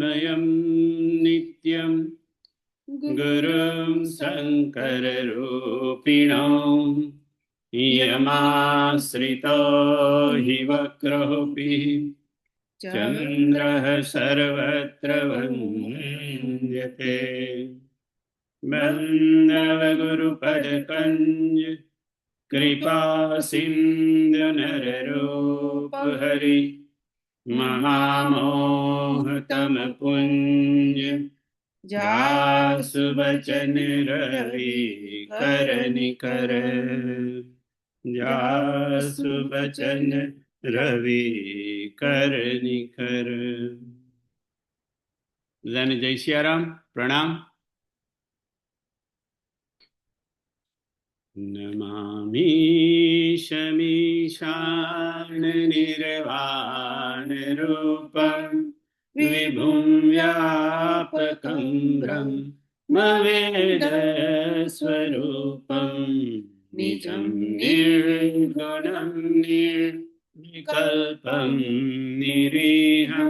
चिन्मयं नित्यं गुरुं शङ्कररूपिणम् यमाश्रितो हि वक्रोऽपि चन्द्रः सर्वत्र वन्द्यते। बन्धवगुरुपदकञ्ज कृपा सिन्धु नररूप हरि महामोहतमपुञ्ज जासु बचन रवि कर निकर जासु बचन रवि कर निकर। बधाने जय सियाराम, प्रणाम। नमामि शमीशान निर्वाण रूपं विभुं व्यापकं ब्रह्मवेदस्वरूपं निजं निर्गुणं निर्विकल्पं निरीहं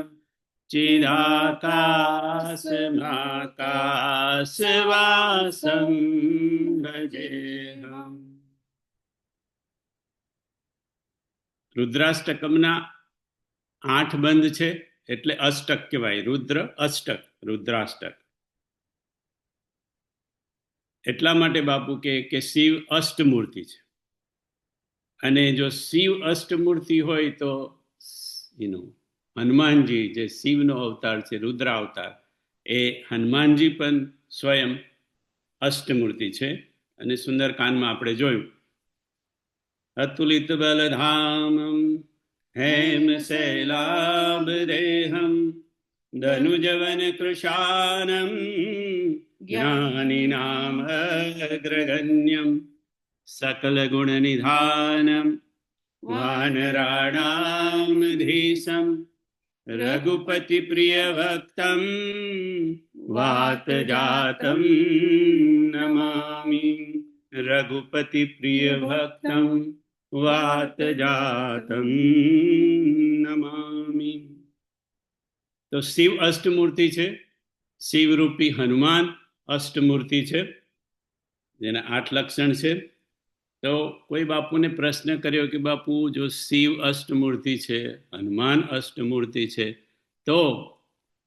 चिदाकाशमाकाशवासं भजेऽहम्। રુદ્રાષ્ટકમના 8 બંધ છે એટલે અષ્ટક કહેવાય. રુદ્ર અષ્ટક, રુદ્રાષ્ટક. એટલા માટે બાપુ કે શિવ અષ્ટમૂર્તિ છે, અને જો શિવ અષ્ટમૂર્તિ હોય તો હનુમાનજી જે શિવનો અવતાર છે, રુદ્ર અવતાર, એ હનુમાનજી પણ સ્વયં અષ્ટમૂર્તિ છે. અને સુંદરકાંડમાં આપણે જોયું, અતુલિત બલધામમ હેમ શૈલાભદેહમ ધનુજવન કૃશાનમ જ્ઞાનિનામ અગ્રગણ્યમ સકલ ગુણ નિધાનમ વાનરાણામ ધીસમ રઘુપતિ પ્રિય ભક્તમ વાત જાતમ નમામિ. રઘુપતિ પ્રિય ભક્તમ વાત જાતમ નમામિ. તો શિવ અષ્ટમૂર્તિ છે, શિવરૂપી હનુમાન અષ્ટમૂર્તિ છે, જેના 8 લક્ષણ છે. તો કોઈ બાપુને પ્રશ્ન કર્યો કે બાપુ, જો શિવ અષ્ટમૂર્તિ છે, હનુમાન અષ્ટમૂર્તિ છે, તો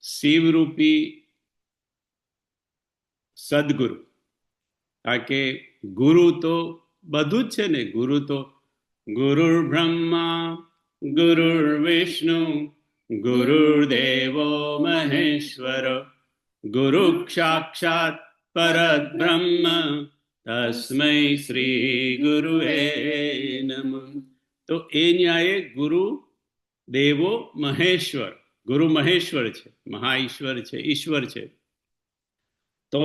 શિવરૂપી સદગુરુ, કારણ કે ગુરુ તો બધું જ છે ને. ગુરુ તો ગુરુર બ્રહ્મા ગુરુર વિષ્ણુ ગુરુર્દેવો મહેશ્વર ગુરુ સાક્ષાત પરબ્રહ્મ તસ્મૈ શ્રી ગુરુએ નમઃ. તો એ ન્યાયે ગુરુ દેવો મહેશ્વર, ગુરુ મહેશ્વર છે, મહાઈશ્વર છે, ઈશ્વર છે. તો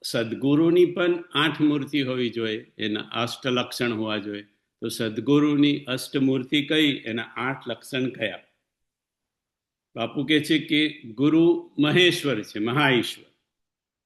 સદગુરુની પણ 8 મૂર્તિ હોવી જોઈએ, એના અષ્ટલક્ષણ હોવા જોઈએ. તો સદગુરુની અષ્ટમૂર્તિ કઈ, એના 8 લક્ષણ કયા? બાપુ કહે છે કે ગુરુ મહેશ્વર છે, મહાઈશ્વર.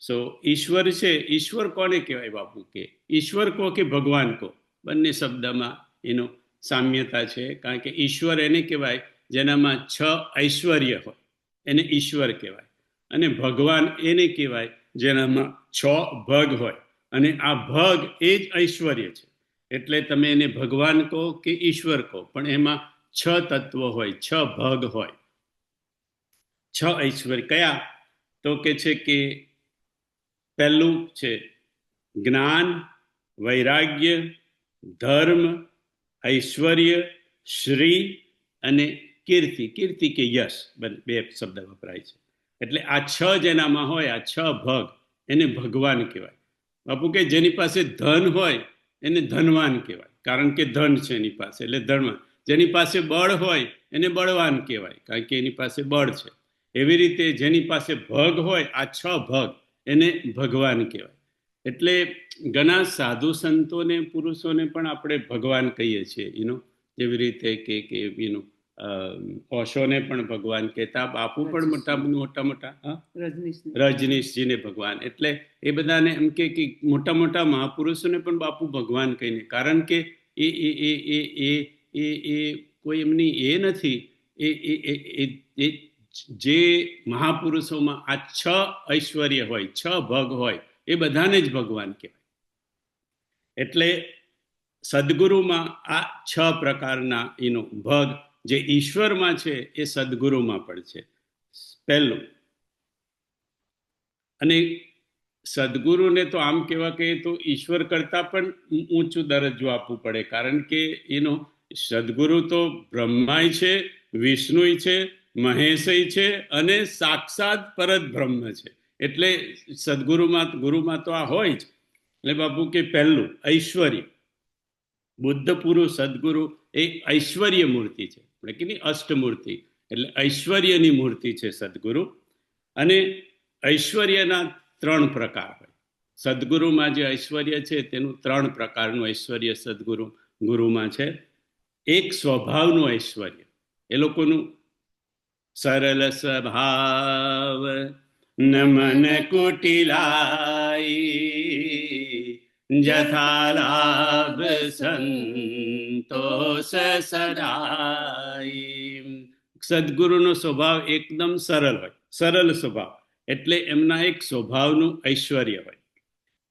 સો ઈશ્વર છે. ઈશ્વર કોને કહેવાય બાપુ? કે ઈશ્વર કહો કે ભગવાન કહો, બંને શબ્દમાં એનો સામ્યતા છે. કારણ કે ઈશ્વર એને કહેવાય જેનામાં 6 ઐશ્વર્ય હોય, એને ઈશ્વર કહેવાય. અને ભગવાન એને કહેવાય જેનામાં 6 ભગ હોય, અને આ ભગ એ જ ઐશ્વર્ય છે. એટલે તમે એને ભગવાન કહો કે ઈશ્વર કહો, પણ એમાં 6 તત્વો હોય, 6 ભગ હોય. 6 ઐશ્વર્ય કયા? તો કે છે કે પહેલું છે જ્ઞાન, વૈરાગ્ય, ધર્મ, ઐશ્વર્ય, શ્રી અને કીર્તિ. કીર્તિ કે યશ, 2 શબ્દ વપરાય છે. એટલે આ 6 જેનામાં હોય, આ 6 ભગ, એને ભગવાન કહેવાય. બાપુ કે જેની પાસે ધન હોય એને ધનવાન કહેવાય, કારણ કે ધન છે એની પાસે, એટલે ધનવાન. જેની પાસે બળ હોય એને બળવાન કહેવાય, કારણ કે એની પાસે બળ છે. એવી રીતે જેની પાસે ભગ હોય, આ 6 ભગ, એને ભગવાન કહેવાય. એટલે ઘણા સાધુ સંતોને, પુરુષોને પણ આપણે ભગવાન કહીએ છીએ. જેવી રીતે કે ઓશોને પણ ભગવાન કહેતા, બાપુ પણ મોટા રજનીશજીને ભગવાન. એટલે એ બધાને એમ કે મોટા મોટા મહાપુરુષોને પણ બાપુ ભગવાન કહીને, કારણ કે એ કોઈ એમની એ નથી, એ જે મહાપુરુષોમાં આ 6 ઐશ્વર્ય હોય, 6 ભગ હોય, એ બધાને જ ભગવાન કહેવાય. એટલે સદગુરુમાં આ 6 પ્રકારના એનો ભગ જે ઈશ્વરમાં છે એ સદગુરુમાં પણ છે. પહેલું, અને સદગુરુને તો આમ કહેવા કે તો ઈશ્વર કરતા પણ ઊંચું દરજ્જો આપવું પડે, કારણ કે એનો સદગુરુ તો બ્રહ્માય છે, વિષ્ણુય છે, મહેશય છે અને સાક્ષાત પરત બ્રહ્મ છે. એટલે ગુરુમાં તો આ હોય જ. એટલે બાપુ કે પહેલું ઐશ્વર્ય. બુદ્ધ પુરુષ સદગુરુ એ ઐશ્વર્ય મૂર્તિ છે, એટલે કે અષ્ટમૂર્તિ, એટલે ઐશ્વર્યની મૂર્તિ છે સદગુરુ. અને ઐશ્વર્યના 3 પ્રકાર હોય. સદગુરુમાં જે ઐશ્વર્ય છે તેનું 3 પ્રકારનું ઐશ્વર્ય ગુરુમાં છે. એક સ્વભાવનું ઐશ્વર્ય, એ લોકોનું સરળ સ્વભાવ નમન કુટિલાઈ જથા લાભ સંતોષ સદાઈ. સદગુરુનો સ્વભાવ એકદમ સરળ હોય, સરળ સ્વભાવ, એટલે એમના એક સ્વભાવનું ઐશ્વર્ય હોય.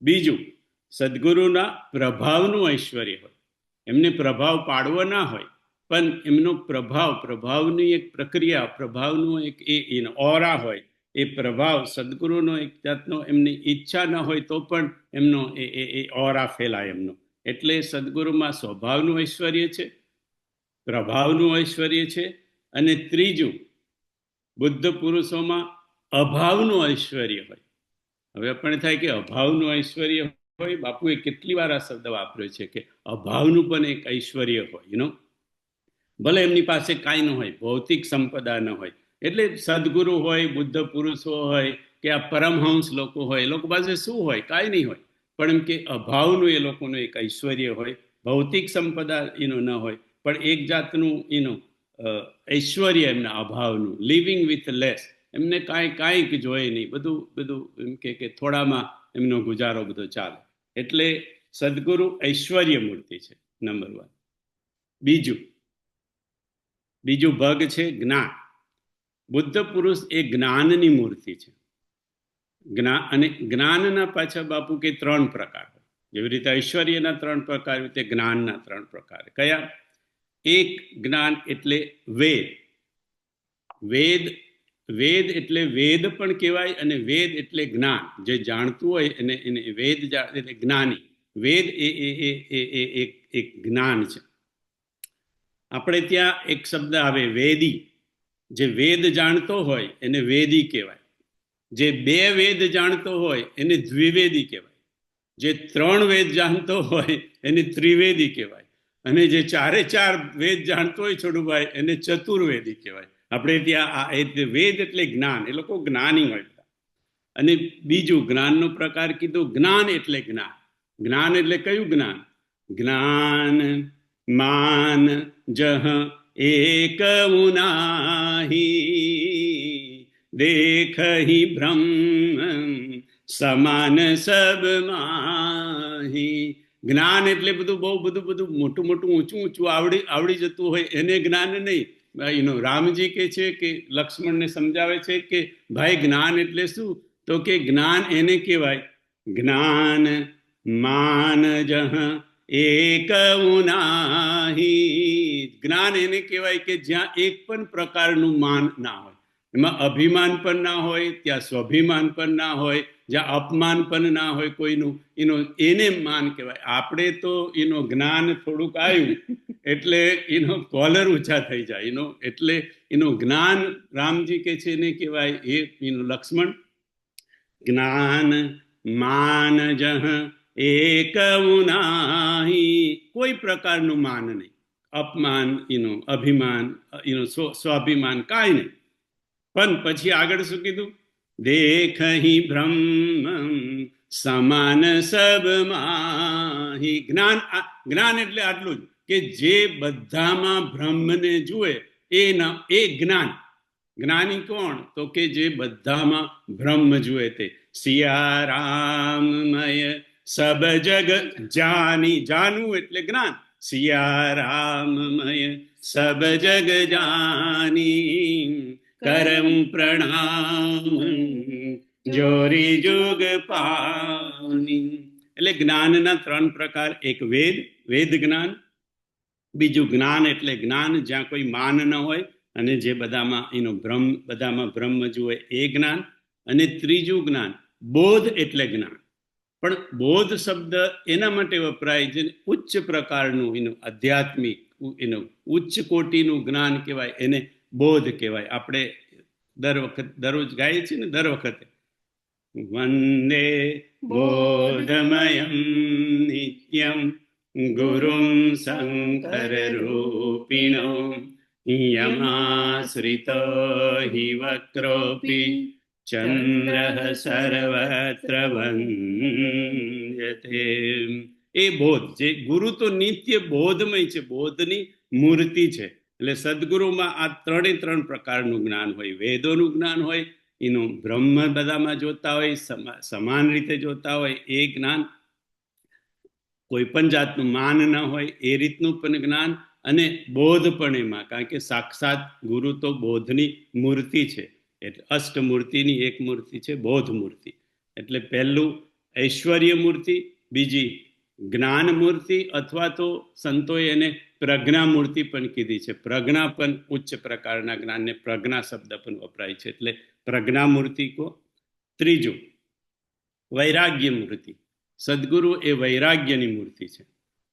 બીજું, સદગુરુના પ્રભાવનું ઐશ્વર્ય હોય. એમને પ્રભાવ પાડવો ના હોય, પણ એમનો પ્રભાવની એક પ્રક્રિયા, પ્રભાવનું એક ઓરા હોય. એ પ્રભાવ સદગુરુનો એક જાતનો એમની ઈચ્છા ન હોય તો પણ એમનો એ ઓરા ફેલાય એમનો. એટલે સદગુરુમાં સ્વભાવનું ઐશ્વર્ય છે, પ્રભાવનું ઐશ્વર્ય છે. અને ત્રીજું, બુદ્ધ પુરુષોમાં અભાવનું ઐશ્વર્ય હોય. હવે આપણે થાય કે અભાવનું ઐશ્વર્ય હોય, બાપુએ કેટલી વાર આ શબ્દ વાપર્યો છે કે અભાવનું પણ એક ઐશ્વર્ય હોય. ભલે એમની પાસે કાંઈ ન હોય, ભૌતિક સંપદા ન હોય, એટલે સદગુરુ હોય, બુદ્ધ પુરુષો હોય કે આ પરમહંસ લોકો હોય, એ લોકો પાસે શું હોય? કાંઈ નહીં હોય. પણ એમ કે અભાવનું એ લોકોનું એક ઐશ્વર્ય હોય. ભૌતિક સંપદા ન હોય, પણ એક જાતનું ઐશ્વર્ય એમના અભાવનું, લિવિંગ વિથ લેસ. એમને કાંઈક જોઈએ નહીં, બધું એમ કે થોડામાં એમનો ગુજારો બધો ચાલે. એટલે સદગુરુ ઐશ્વર્ય મૂર્તિ છે, નંબર 1. બીજું ભગ છે જ્ઞાન. બુદ્ધ પુરુષ એ જ્ઞાનની મૂર્તિ છે. અને જ્ઞાનના પાછા બાપુ કે 3 પ્રકાર હોય. જેવી રીતે ઐશ્વર્યના 3 પ્રકાર, રીતે જ્ઞાનના 3 પ્રકાર. કયા? એક જ્ઞાન એટલે વેદ એટલે વેદ પણ કહેવાય, અને વેદ એટલે જ્ઞાન. જે જાણતું હોય એને વેદ એટલે જ્ઞાની. વેદ એક જ્ઞાન છે. આપણે ત્યાં એક શબ્દ આવે વેદી. જે વેદ જાણતો હોય એને વેદી કહેવાય. જે 2 વેદ જાણતો હોય એને દ્વિવેદી કહેવાય. જે 3 વેદ જાણતો હોય એને ત્રિવેદી કહેવાય. અને જે 4 વેદ જાણતો હોય છોડુભાઈ, એને ચતુર્વેદી કહેવાય. આપણે ત્યાં વેદ એટલે જ્ઞાન, એ લોકો જ્ઞાની હોય. અને બીજું જ્ઞાનનો પ્રકાર કીધું, જ્ઞાન એટલે જ્ઞાન. જ્ઞાન એટલે કયું જ્ઞાન? જ્ઞાન માન જહ એક ઉનાહી દેખહી બ્રહ્મ સમાન સબ માહી. જ્ઞાન એટલે બહુ બધું મોટું ઊંચું આવડી જતું હોય એને જ્ઞાન નહીં. રામજી કે છે કે લક્ષ્મણને સમજાવે છે કે ભાઈ જ્ઞાન એટલે શું? તો કે જ્ઞાન એને કહેવાય જ્ઞાન માન જહ એક ઉનાહી. જ્ઞાન એને કહેવાય કે જ્યાં એક પણ પ્રકારનું માન ના હોય. એમાં અભિમાન પણ ના હોય, ત્યાં સ્વાભિમાન પણ ના હોય, જ્યાં અપમાન પણ ના હોય કોઈનું, એને માન કહેવાય. આપણે તો જ્ઞાન થોડુંક આવ્યું એટલે કોલર ઊંચા થઈ જાય. એટલે જ્ઞાન રામજી કે છે એને કહેવાય લક્ષ્મણ જ્ઞાન માન જહ એક ઉનાહી. કોઈ પ્રકારનું માન નહીં, અપમાન, અભિમાન, સ્વાભિમાન કાંઈ નહીં. પણ પછી આગળ શું કીધું? દેખહી બ્રહ્મ સમાન સબ માહી. જ્ઞાન એટલે આટલું જ કે જે બધામાં બ્રહ્મને જુએ એ જ્ઞાન. જ્ઞાની કોણ? તો કે જે બધામાં બ્રહ્મ જુએ તે. સિયારામમય સબ જગ જાની. જાનવું એટલે જ્ઞાન. સિયારામમય સબ જગ જાની કરમ પ્રણામ જોરી જુગ પાની. એટલે જ્ઞાનના 3 પ્રકાર. એક વેદ જ્ઞાન, બીજું જ્ઞાન એટલે જ્ઞાન જ્યાં કોઈ માન ન હોય અને જે બધામાં એનો બધામાં બ્રહ્મ જુએ એ જ્ઞાન, અને ત્રીજું જ્ઞાન બોધ એટલે જ્ઞાન. પણ બોધ શબ્દ એના માટે વપરાય છે ઉચ્ચ પ્રકારનું એનું આધ્યાત્મિક એનું ઉચ્ચ કોટીનું જ્ઞાન કહેવાય, એને બોધ કહેવાય. આપણે દરરોજ ગાઈએ છીએ ને, દર વખતે વંદે બોધમયમ નિત્યમ ગુરુમ શંકર રૂપિણો યમાશ્રિતો હિ વક્રોપી ચંદ્ર સર્વત્ર વંદ્યતે. એ બોધ, જે ગુરુ તો નિત્ય બોધમય છે, બોધની મૂર્તિ છે. એટલે સદગુરુમાં આ 3 પ્રકારનું જ્ઞાન હોય. વેદોનું જ્ઞાન હોય, એનું બ્રહ્મ બધામાં જોતા હોય, સમાન રીતે જોતા હોય એ જ્ઞાન, કોઈ પણ જાતનું માન ન હોય એ રીતનું પણ જ્ઞાન, અને બોધ પણ એમાં, કારણ કે સાક્ષાત ગુરુ તો બોધની મૂર્તિ છે. એટલે અષ્ટમૂર્તિની એક મૂર્તિ છે બોધ મૂર્તિ. એટલે પહેલું ઐશ્વર્ય મૂર્તિ, બીજી જ્ઞાન મૂર્તિ, અથવા તો સંતોએ એને પ્રજ્ઞા મૂર્તિ પણ કીધી છે. પ્રજ્ઞા પણ ઉચ્ચ પ્રકારના જ્ઞાનને પ્રજ્ઞા શબ્દ પણ વપરાય છે, એટલે પ્રજ્ઞા મૂર્તિ કો. ત્રીજું વૈરાગ્ય મૂર્તિ. સદગુરુ એ વૈરાગ્યની મૂર્તિ છે.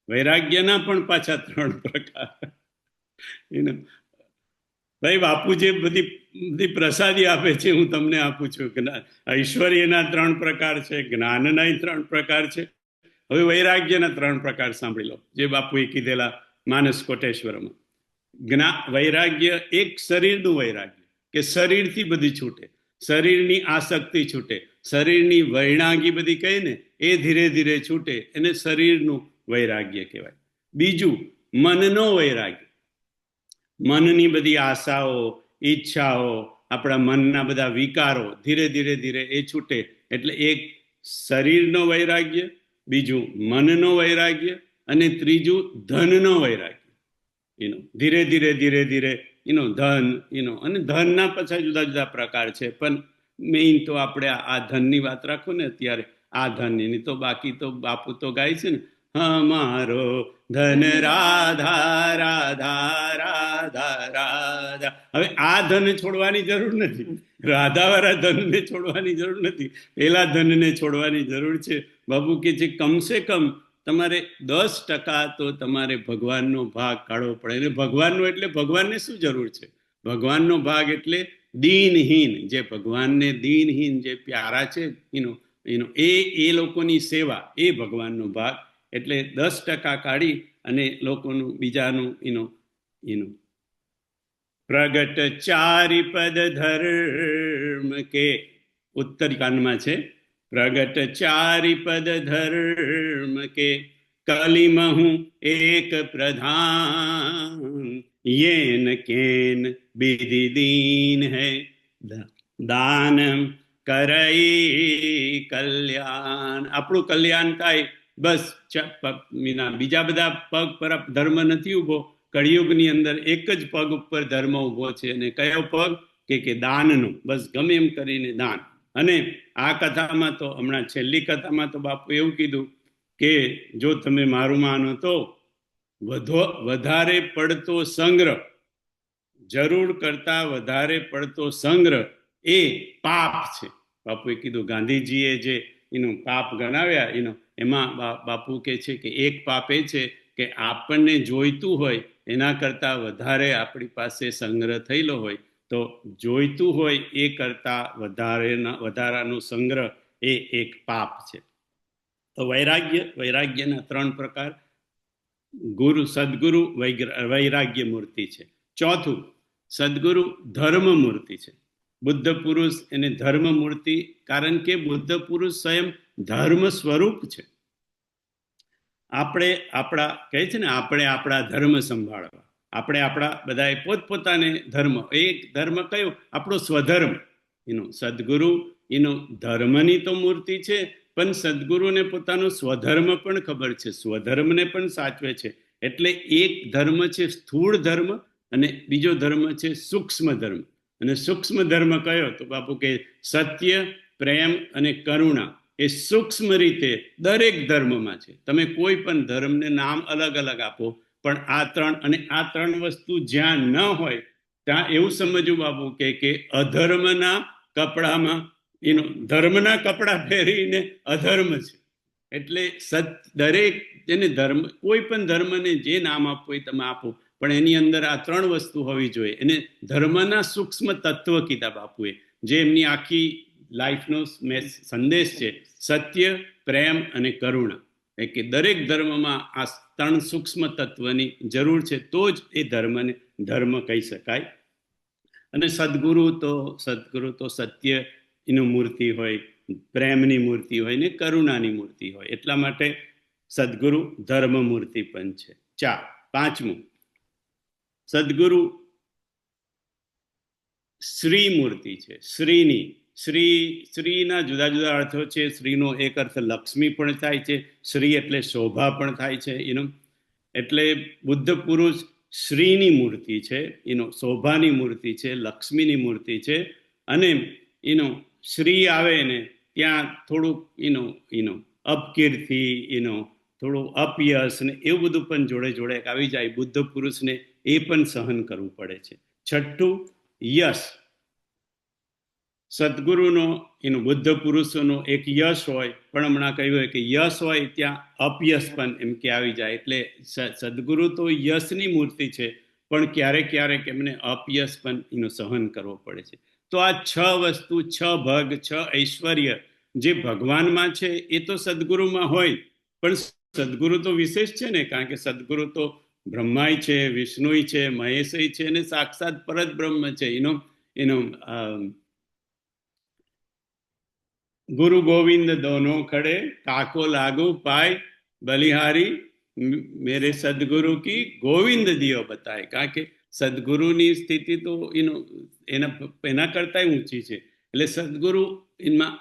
વૈરાગ્યના પણ પાછા 3 પ્રકાર. ભાઈ બાપુ જે બધી પ્રસાદી આપે છે હું તમને આપું છું. ઐશ્વર્યના 3 પ્રકાર છે, જ્ઞાનના 3 પ્રકાર છે. હવે વૈરાગ્યના 3 પ્રકાર સાંભળી લો, જે બાપુએ કીધેલા માનસ કોટેશ્વરમાં. વૈરાગ્ય એક શરીરનું વૈરાગ્ય, કે શરીરથી બધી છૂટે, શરીરની આસક્તિ છૂટે, શરીરની વૈરાગી બધી કહે ને એ ધીરે ધીરે છૂટે, એને શરીરનું વૈરાગ્ય કહેવાય. બીજું મનનો વૈરાગ્ય, મનની બધી આશાઓ, ઈચ્છાઓ, આપણા મનના બધા વિકારો ધીરે ધીરે ધીરે એ છૂટે, એટલે એક શરીરનો વૈરાગ્ય, બીજું મનનો વૈરાગ્ય, અને ત્રીજું ધનનો વૈરાગ્ય. ધીરે ધીરે ધીરે ધીરે ધન અને ધનના પાછા જુદા જુદા પ્રકાર છે, પણ મેઇન તો આપણે આ ધનની વાત રાખો ને અત્યારે. આ ધન એની તો બાકી તો બાપુ તો ગાય છે ને, હમારો ધન રાધા રાધા રાધા રાધા. હવે આ ધન છોડવાની જરૂર નથી, રાધાવાળા ધનને છોડવાની જરૂર નથી, પેલા ધનને છોડવાની જરૂર છે. બાપુ કે છે કમસે કમ તમારે 10% તો તમારે ભગવાનનો ભાગ કાઢવો પડે. અને ભગવાનનો એટલે ભગવાનને શું જરૂર છે? ભગવાનનો ભાગ એટલે દીનહીન, જે ભગવાનને દીનહીન જે પ્યારા છે એ લોકોની સેવા, એ ભગવાનનો ભાગ. એટલે 10% કાઢી અને લોકોનું બીજાનું પ્રગટ ચારિપદ ધર્મ કે ઉત્તરકાંડમાં છે. પ્રગટ ચારિપદ ધર્મ કે કલિમહુ એક પ્રધાન યેન કેન વિધિ દીન હૈ દાન કરઈ કલ્યાણ. આપણું કલ્યાણ થાય બસ. બીજા બધા પગ પર ધર્મ નથી ઉભો. કળિયુગની અંદર એક જ પગ ઉપર ધર્મ ઉભો છે, અને કયો પગ? કે દાનનો. બસ ગમે એમ કરીને દાન. અને આ કથામાં તો હમણાં છેલ્લી કથામાં તો બાપુ એવું કીધું કે જો તમે મારું માનો તો વધારે પડતો સંગ્રહ, જરૂર કરતા વધારે પડતો સંગ્રહ એ પાપ છે. બાપુએ કીધું ગાંધીજીએ જે પાપ ગણાવ્યા એમાં બાપુ કે છે કે એક પાપ એ છે કે આપણને જોઈતું હોય એના કરતા વધારે આપણી પાસે સંગ્રહ થયેલો હોય, તો જોઈતું હોય એ કરતા વધારાનો સંગ્રહ એ એક પાપ છે. તો વૈરાગ્યના 3 પ્રકાર. સદગુરુ વૈરાગ્ય મૂર્તિ છે. ચોથું સદગુરુ ધર્મ મૂર્તિ છે. બુદ્ધ પુરુષ એને ધર્મ મૂર્તિ, કારણ કે બુદ્ધ પુરુષ સ્વયં ધર્મ સ્વરૂપ છે. આપણે આપણા કહે છે ને, આપણે આપણા ધર્મ સંભાળવા, આપણે આપણા બધાએ પોતપોતાને ધર્મ. એક ધર્મ કયો? આપણો સ્વધર્મ. સદગુરુ ધર્મની તો મૂર્તિ છે, પણ સદગુરુને પોતાનો સ્વધર્મ પણ ખબર છે, સ્વધર્મને પણ સાચવે છે. એટલે એક ધર્મ છે સ્થૂળ ધર્મ, અને બીજો ધર્મ છે સૂક્ષ્મ ધર્મ. અને સૂક્ષ્મ ધર્મ કયો? તો બાપુ કે સત્ય, પ્રેમ અને કરુણા એ સૂક્ષ્મ રીતે દરેક ધર્મમાં છે. તમે કોઈ પણ ધર્મને નામ અલગ અલગ આપો, પણ આ ત્રણ, અને આ ત્રણ વસ્તુ જ્યાં ન હોય ત્યાં એવું સમજવું બાપુ કે અધર્મના કપડામાં ધર્મના કપડા પહેરીને અધર્મ છે. એટલે દરેક જેને ધર્મ, કોઈ પણ ધર્મને જે નામ આપવું હોય તમે આપો, પણ એની અંદર આ ત્રણ વસ્તુ હોવી જોઈએ. એને ધર્મના સૂક્ષ્મ તત્વ કીધા બાપુએ, જે એમની આખી લાઈફનો સંદેશ છે, સત્ય, પ્રેમ અને કરુણા. એ કે દરેક ધર્મમાં આ ત્રણ સૂક્ષ્મ તત્વની જરૂર છે, તો જ એ ધર્મને ધર્મ કહી શકાય. અને સદગુરુ તો સત્ય એનું મૂર્તિ હોય, પ્રેમની મૂર્તિ હોય ને કરુણાની મૂર્તિ હોય, એટલા માટે સદગુરુ ધર્મ મૂર્તિ પણ છે. પાંચમું, સદગુરુ શ્રી મૂર્તિ છે. શ્રીના જુદા જુદા અર્થો છે. શ્રીનો એક અર્થ લક્ષ્મી પણ થાય છે, શ્રી એટલે શોભા પણ થાય છે. એટલે બુદ્ધ પુરુષ શ્રીની મૂર્તિ છે, શોભાની મૂર્તિ છે, લક્ષ્મીની મૂર્તિ છે. અને શ્રી આવે ને ત્યાં થોડુંક અપકીર્તિ, થોડું અપયશ ને એવું બધું પણ જોડે જોડે આવી જાય. બુદ્ધ પુરુષને એ પણ સહન કરવું પડે છે. છઠ્ઠું, યશ. સદગુરુનો બુદ્ધ પુરુષોનો એક યશ હોય, પણ હમણાં કહ્યું હોય કે યશ હોય ત્યાં અપયશ પણ એમ કે આવી જાય. એટલે સદગુરુ તો યશની મૂર્તિ છે, પણ ક્યારેક ક્યારેક એમને અપયશ પણ સહન કરવો પડે છે. તો આ 6 વસ્તુ, 6 ભગ, 6 ઐશ્વર્ય જે ભગવાનમાં છે એ તો સદગુરુમાં હોય. પણ સદગુરુ તો વિશેષ છે ને, કારણ કે સદગુરુ તો બ્રહ્માય છે, વિષ્ણુય છે, મહેશય છે, અને સાક્ષાત પરત બ્રહ્મ છે. ગુરુ ગોવિંદ દોનો ખડે, કાકો લાગુ પાય બલિહારી, મેરે સદગુરુ કી ગોવિંદ દિયો બતાય. કારણ કે સદગુરુની સ્થિતિ તો એના કરતા ઊંચી છે. એટલે સદગુરુ એમાં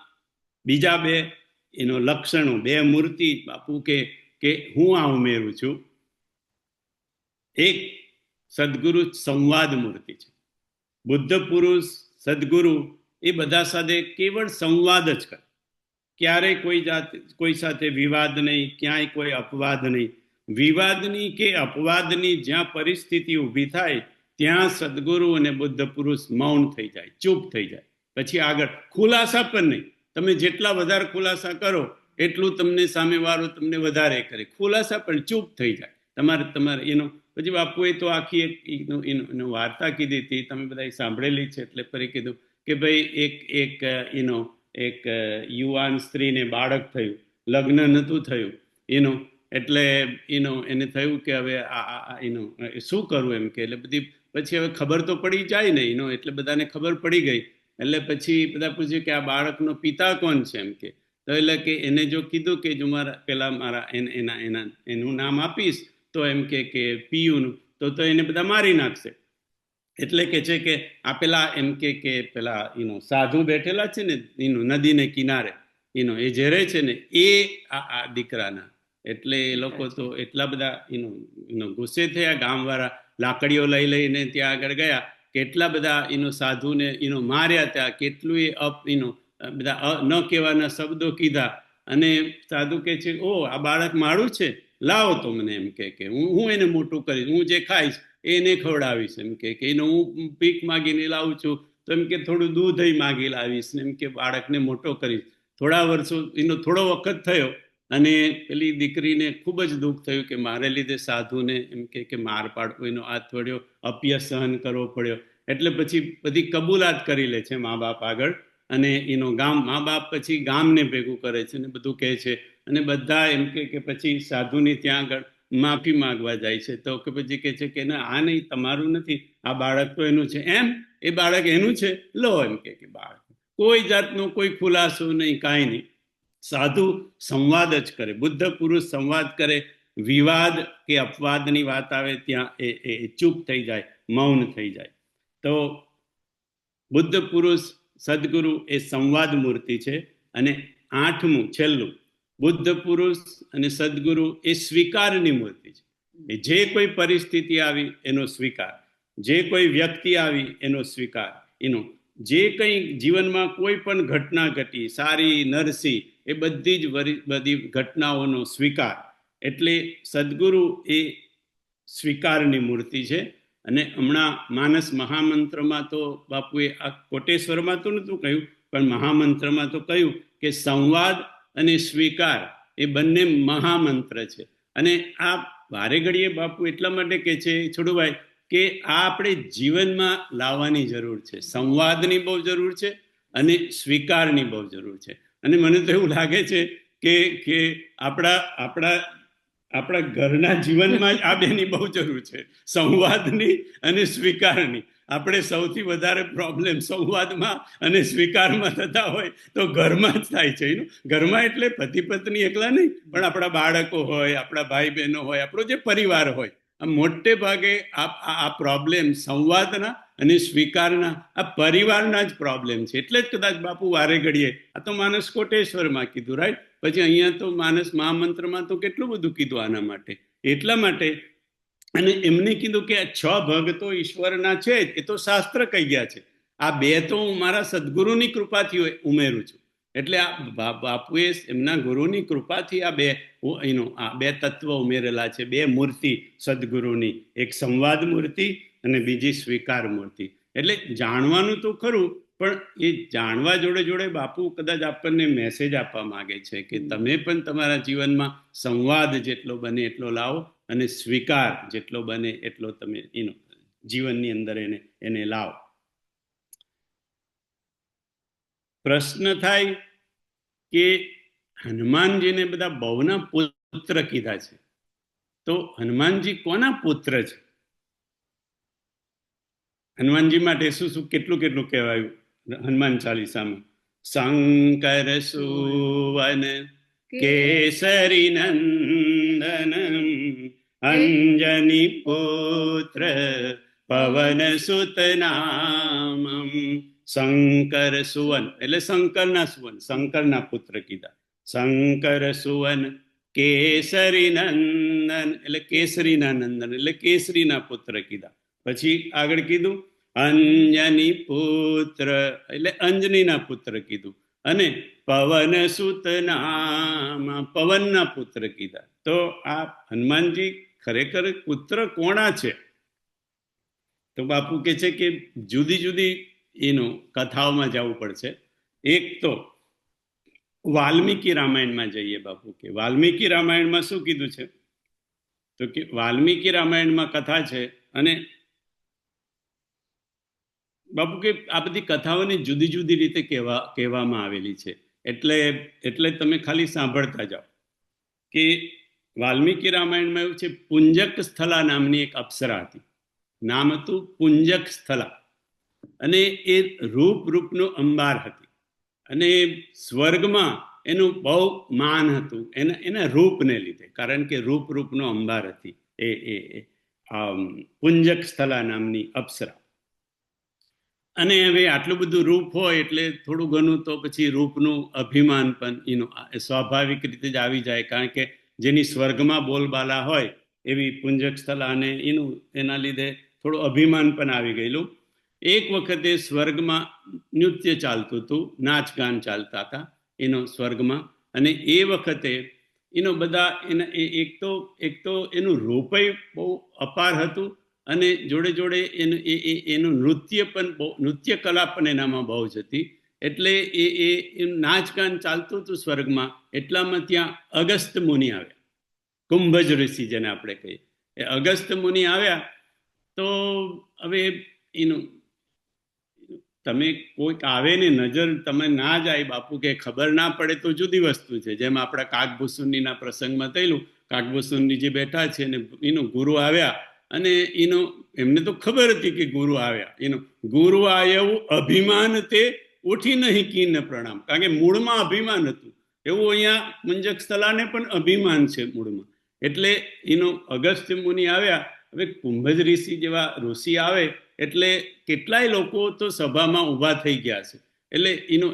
બીજા 2 લક્ષણો, 2 મૂર્તિ બાપુ કે હું આ ઉમેરું છું. એક, સદગુરુ સંવાદ મૂર્તિ છે. બુદ્ધ પુરુષ, સદગુરુ એ બધા સાથે કેવળ સંવાદ જ કરે. ક્યારેય કોઈ સાથે વિવાદ નહીં, ક્યાંય કોઈ અપવાદ નહીં. વિવાદની કે અપવાદની જ્યાં પરિસ્થિતિ ઊભી થાય ત્યાં સદગુરુ અને બુદ્ધ પુરુષ મૌન થઈ જાય, ચૂપ થઈ જાય. પછી આગળ ખુલાસા પણ નહીં. તમે જેટલા વધારે ખુલાસા કરો એટલું તમને સામેવાળો તમને વધારે કરે. ખુલાસા પણ ચૂપ થઈ જાય. તમારે પછી બાપુએ તો આખી એક વાર્તા કીધી હતી, તમે બધા સાંભળેલી છે, એટલે ફરી કીધું કે ભાઈ એક યુવાન સ્ત્રીને બાળક થયું, લગ્ન નહોતું થયું, એટલે એને થયું કે હવે શું કરવું એમ કે. એટલે બધી પછી હવે ખબર તો પડી જાય ને, એટલે બધાને ખબર પડી ગઈ. એટલે પછી બધા પૂછ્યું કે આ બાળકનો પિતા કોણ છે એમ કે. તો એટલે કે એને જો કીધું કે જો મારા એનું નામ આપીશ તો એમ કે પિયુનું, તો એને બધા મારી નાખશે. એટલે કે છે કે આ પેલા એમ કે પેલા સાધુ બેઠેલા છે ને નદીને કિનારે, એ જે રહે છે ને એ આ દીકરાના. એટલે એ લોકો તો એટલા બધા ગુસ્સે થયા, ગામવાળા લાકડીઓ લઈ લઈને ત્યાં આગળ ગયા, કેટલા બધા સાધુને માર્યા ત્યાં, કેટલું બધા ન કહેવાના શબ્દો કીધા. અને સાધુ કે છે, ઓ આ બાળક મારું છે, લાવો તો મને એમ કે હું એને મોટું કરીશ, હું જે ખાઈશ એને ખવડાવીશ એમ કે હું ભીખ માગીને લાવું છું તો એમ કે થોડું દૂધ માગી લાવીશ ને એમ કે બાળકને મોટો કરીશ. થોડા વર્ષો થોડો વખત થયો અને પેલી દીકરીને ખૂબ જ દુઃખ થયું કે મારે લીધે સાધુને એમ કે માર પાડવો, એનો હાથ વળ્યો, અપયશ સહન કરવો પડ્યો. એટલે પછી બધી કબૂલાત કરી લે છે મા બાપ આગળ. અને મા બાપ પછી ગામને ભેગું કરે છે ને બધું કહે છે. અને બધા એમ કે પછી સાધુની ત્યાં આગળ માફી માંગવા જાય છે. તો કે પછી કે છે કે ના, આ નહીં, તમારું નથી, આ બાળક તો એનું છે. એમ એ બાળક એનું છે, લો એમ કે બાળક. કોઈ જાતનો કોઈ ખુલાસો નહીં, કાંઈ નહીં. સાધુ સંવાદ જ કરે, બુદ્ધ પુરુષ સંવાદ કરે. વિવાદ કે અપવાદની વાત આવે ત્યાં એ ચૂપ થઈ જાય, મૌન થઈ જાય. તો બુદ્ધ પુરુષ, સદગુરુ એ સંવાદ મૂર્તિ છે. અને 8મું છેલ્લું, બુદ્ધ પુરુષ અને સદગુરુ એ સ્વીકારની મૂર્તિ છે. જે કોઈ પરિસ્થિતિ આવી એનો સ્વીકાર, જે કોઈ વ્યક્તિ આવી એનો સ્વીકાર, જે કંઈ જીવનમાં કોઈ પણ ઘટના ઘટી, સારી નરસી, એ બધી જ બધી ઘટનાઓનો સ્વીકાર. એટલે સદગુરુ એ સ્વીકારની મૂર્તિ છે. અને હમણાં માનસ મહામંત્રમાં તો બાપુએ આ કોટેશ્વરમાં તો નહોતું કહ્યું, પણ મહામંત્રમાં તો કહ્યું કે સંવાદ અને સ્વીકાર એ બંને મહામંત્ર છે. અને આ વારે ઘડીએ બાપુ એટલા માટે કે છે છોડુભાઈ કે આ આપણે જીવનમાં લાવવાની જરૂર છે. સંવાદની બહુ જરૂર છે અને સ્વીકારની બહુ જરૂર છે. અને મને તો એવું લાગે છે કે આપણા ઘરના જીવનમાં જ આ બેની બહુ જરૂર છે, સંવાદની અને સ્વીકારની. આપણે સૌથી વધારે પ્રોબ્લેમ સંવાદમાં અને સ્વીકારમાં થતા હોય તો ઘરમાં જ થાય છે. ઘરમાં એટલે પતિ પત્ની એકલા નહીં, પણ આપણા બાળકો હોય, આપણા ભાઈ બહેનો હોય, આપણો જે પરિવાર હોય, આ મોટે ભાગે આ પ્રોબ્લેમ સંવાદના અને સ્વીકારના, આ પરિવારના જ પ્રોબ્લેમ છે. એટલે જ કદાચ બાપુ વારે ઘડીએ આ તો માનસ કોટેશ્વરમાં કીધું, રાઈટ, પછી અહીંયા તો માનસ મહામંત્રમાં તો કેટલું બધું કીધું આના માટે. એટલા માટે અને એમને કીધું કે આ 6 ભગતો ઈશ્વરના છે, એ તો શાસ્ત્ર કહી ગયા છે. આ 2 તો હું મારા સદગુરુની કૃપાથી ઉમેરું છું. એટલે આ બાપુએ એમના ગુરુની કૃપાથી આ 2 તત્વ ઉમેરેલા છે, 2 મૂર્તિ સદગુરુની, એક સંવાદ મૂર્તિ અને બીજી સ્વીકાર મૂર્તિ. એટલે જાણવાનું તો ખરું, પણ એ જાણવા જોડે જોડે બાપુ કદાચ આપણને મેસેજ આપવા માંગે છે કે તમે પણ તમારા જીવનમાં સંવાદ જેટલો બને એટલો લાવો અને સ્વીકાર જેટલો બને એટલો તમે જીવનની અંદર એને લાવો. પ્રશ્ન થાય કે હનુમાનજીને બધા બહુના પુત્ર કીધા છે, તો હનુમાનજી કોના પુત્ર છે? હનુમાનજી માટે શું શું કેટલું કેટલું કહેવાયું હનુમાન ચાલીસામાં? શંકર સુવન કેસરી નંદન અંજની પુત્ર પવન સુત નામમ. શંકર સુવન એટલે શંકરના સુવન, શંકરના પુત્ર કીધા. શંકર સુવન કેસરી નંદન એટલે કેસરીના નંદન એટલે કેસરીના પુત્ર કીધા. પછી આગળ કીધું અંજની પુત્ર એટલે અંજનીના પુત્ર કીધું. અને પવન સુત નામ પવનના પુત્ર કીધા. તો આ હનુમાનજી ખરેખર પુત્ર કોણા છે? તો બાપુ કે છે કે જુદી જુદી કથાઓમાં જવું પડશે. એક તો વાલ્મીકી રામાયણમાં જઈએ. બાપુ કે વાલ્મીકી રામાયણમાં શું કીધું છે? તો કે વાલ્મીકી રામાયણમાં કથા છે, અને બાપુ કે આ બધી કથાઓને જુદી જુદી રીતે કહેવામાં આવેલી છે. એટલે તમે ખાલી સાંભળતા જાઓ કે વાલ્મીકી રામાયણમાં એવું છે, પુંજક સ્થલા નામની એક અપ્સરા હતી. નામ હતું પુંજક સ્થલા, અને એ રૂપનો અંબાર હતી. અને સ્વર્ગમાં એનું બહુ માન હતું એના રૂપને લીધે, કારણ કે રૂપનો અંબાર હતી એ પુંજક સ્થલા નામની અપ્સરા. અને હવે આટલું બધું રૂપ હોય એટલે થોડું ઘણું તો પછી રૂપનું અભિમાન પણ સ્વાભાવિક રીતે જ આવી જાય, કારણ કે જેની સ્વર્ગમાં બોલબાલા હોય એવી પુંજક સ્થલા, અને એના લીધે થોડું અભિમાન પણ આવી ગયેલું. એક વખતે સ્વર્ગમાં નૃત્ય ચાલતું હતું, નાચ ગાન ચાલતા હતા સ્વર્ગમાં. અને એ વખતે બધા એક તો એનું રૂપય બહુ અપાર હતું, અને જોડે જોડે એનું નૃત્ય કલા પણ એનામાં બહુ જ હતી. એટલે એ નાચ ગાન ચાલતું હતું સ્વર્ગમાં. એટલામાં ત્યાં અગસ્ત મુનિ આવ્યા, કુંભજ ઋષિ જેને આપણે કહીએ. એ અગસ્ત મુનિ આવ્યા. તો હવે તમે કોઈક આવે ને નજર તમે ના જાય બાપુ કે ખબર ના પડે તો જુદી વસ્તુ છે. જેમ આપણા કાગભૂસુંડીના પ્રસંગમાં થયેલું, કાગભૂસુંડીજી બેઠા છે ને ગુરુ આવ્યા, અને એમને તો ખબર હતી કે ગુરુ આવ્યા. ગુરુ આવ્યું અભિમાન તે ઉઠી નહીં કીને પ્રણામ, કારણ કે મૂળમાં અભિમાન હતું. એવું અહીંયા પુંજક સ્થલાને પણ અભિમાન છે મૂળમાં. એટલે અગસ્ત્ય મુનિ આવ્યા. હવે કુંભજ ઋષિ જેવા ઋષિ આવે એટલે કેટલાય લોકો તો સભામાં ઊભા થઈ ગયા છે. એટલે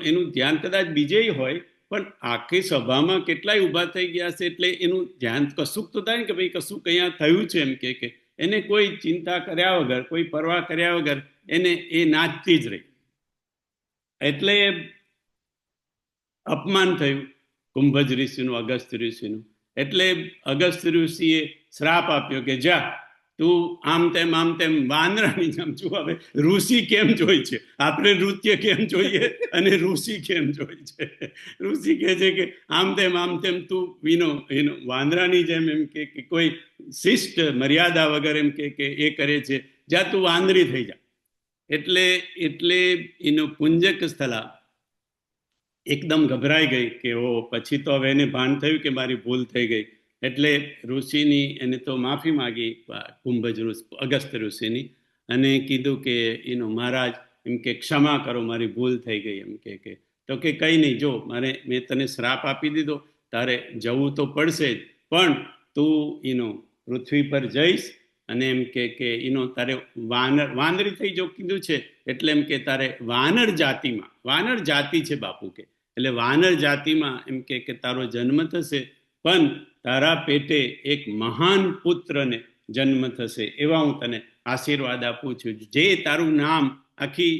એનું ધ્યાન કદાચ બીજે હોય, પણ આખી સભામાં કેટલાય ઊભા થઈ ગયા છે. એટલે એનું ધ્યાન કશુંક તો થાય ને કે ભાઈ કશુંક અહીંયા થયું છે એમ કે એને કોઈ ચિંતા કર્યા વગર, કોઈ પરવા કર્યા વગર એ નાચતી જ રહી. એટલે અપમાન થયું કુંભજ ઋષિનું, અગસ્ત્ય ઋષિનું. એટલે અગસ્ત્ય ઋષિએ શ્રાપ આપ્યો કે જા તું આમ તેમ વાંદરાની જેમ છું. હવે ઋષિ કેમ જોઈ છે? આપણે નૃત્ય કેમ જોઈએ અને ઋષિ કેમ જોઈ છે? ઋષિ કહે છે કે આમ તેમ તું વાંદરાની જેમ, એમ કે કોઈ શિષ્ટ મર્યાદા વગર એમ કે એ કરે છે, જા તું વાંદરી થઈ જા. એટલે એનો પુંજક સ્થલા એકદમ ગભરાઈ ગઈ કે ઓ, પછી તો હવે એને ભાન થયું કે મારી ભૂલ થઈ ગઈ. એટલે ઋષિની એને તો માફી માગી કુંભજ અગસ્ત્ય ઋષિની, અને કીધું કે મહારાજ એમ કે ક્ષમા કરો, મારી ભૂલ થઈ ગઈ. એમ કે તો કે કંઈ નહીં, જો મેં તને શ્રાપ આપી દીધો, તારે જવું તો પડશે જ, પણ તું પૃથ્વી પર જઈશ અને એમ કે તારે વાંદરી થઈ જો કીધું છે, એટલે એમ કે તારે વાનર જાતિ છે બાપુ કે, એટલે વાનર જાતિમાં એમ કે તારો જન્મ થશે, પણ તારા પેટે એક મહાન પુત્રને જન્મ થશે, એવા હું તને આશીર્વાદ આપું છું, જે તારું નામ આખી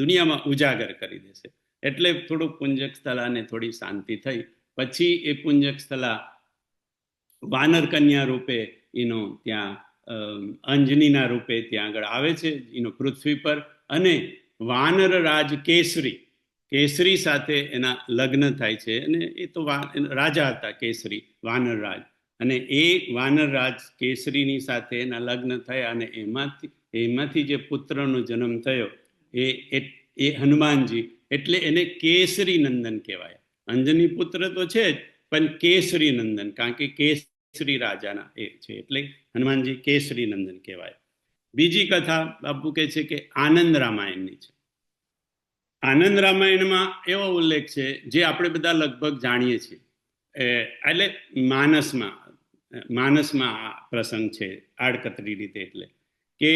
દુનિયામાં ઉજાગર કરી દેશે. એટલે થોડું પુંજક સ્થલાને થોડી શાંતિ થઈ. પછી એ પુંજક સ્થલા વાનર કન્યા રૂપે ત્યાં અંજનીના રૂપે ત્યાં આગળ આવે છે પૃથ્વી પર, અને વાનર રાજ કેસરી સાથે એના લગ્ન થાય છે. અને એ તો રાજા હતા કેસરી, વાનર રાજ, અને એ વાનર રાજ કેસરીની સાથે એના લગ્ન થયા, અને એમાંથી જે પુત્રનો જન્મ થયો એ હનુમાનજી, એટલે એને કેસરી નંદન કહેવાય. અંજની પુત્ર તો છે જ, પણ કેસરી નંદન, કારણ કે કેસરી રાજાના એ છે, એટલે હનુમાનજી કેસરી નંદન કહેવાય. બીજી કથા બાપુ કહે છે કે આનંદ રામાયણની છે. આનંદ રામાયણમાં એવો ઉલ્લેખ છે જે આપણે બધા લગભગ જાણીએ છીએ, એટલે માનસમાં આ પ્રસંગ છે આડકતરી રીતે. એટલે કે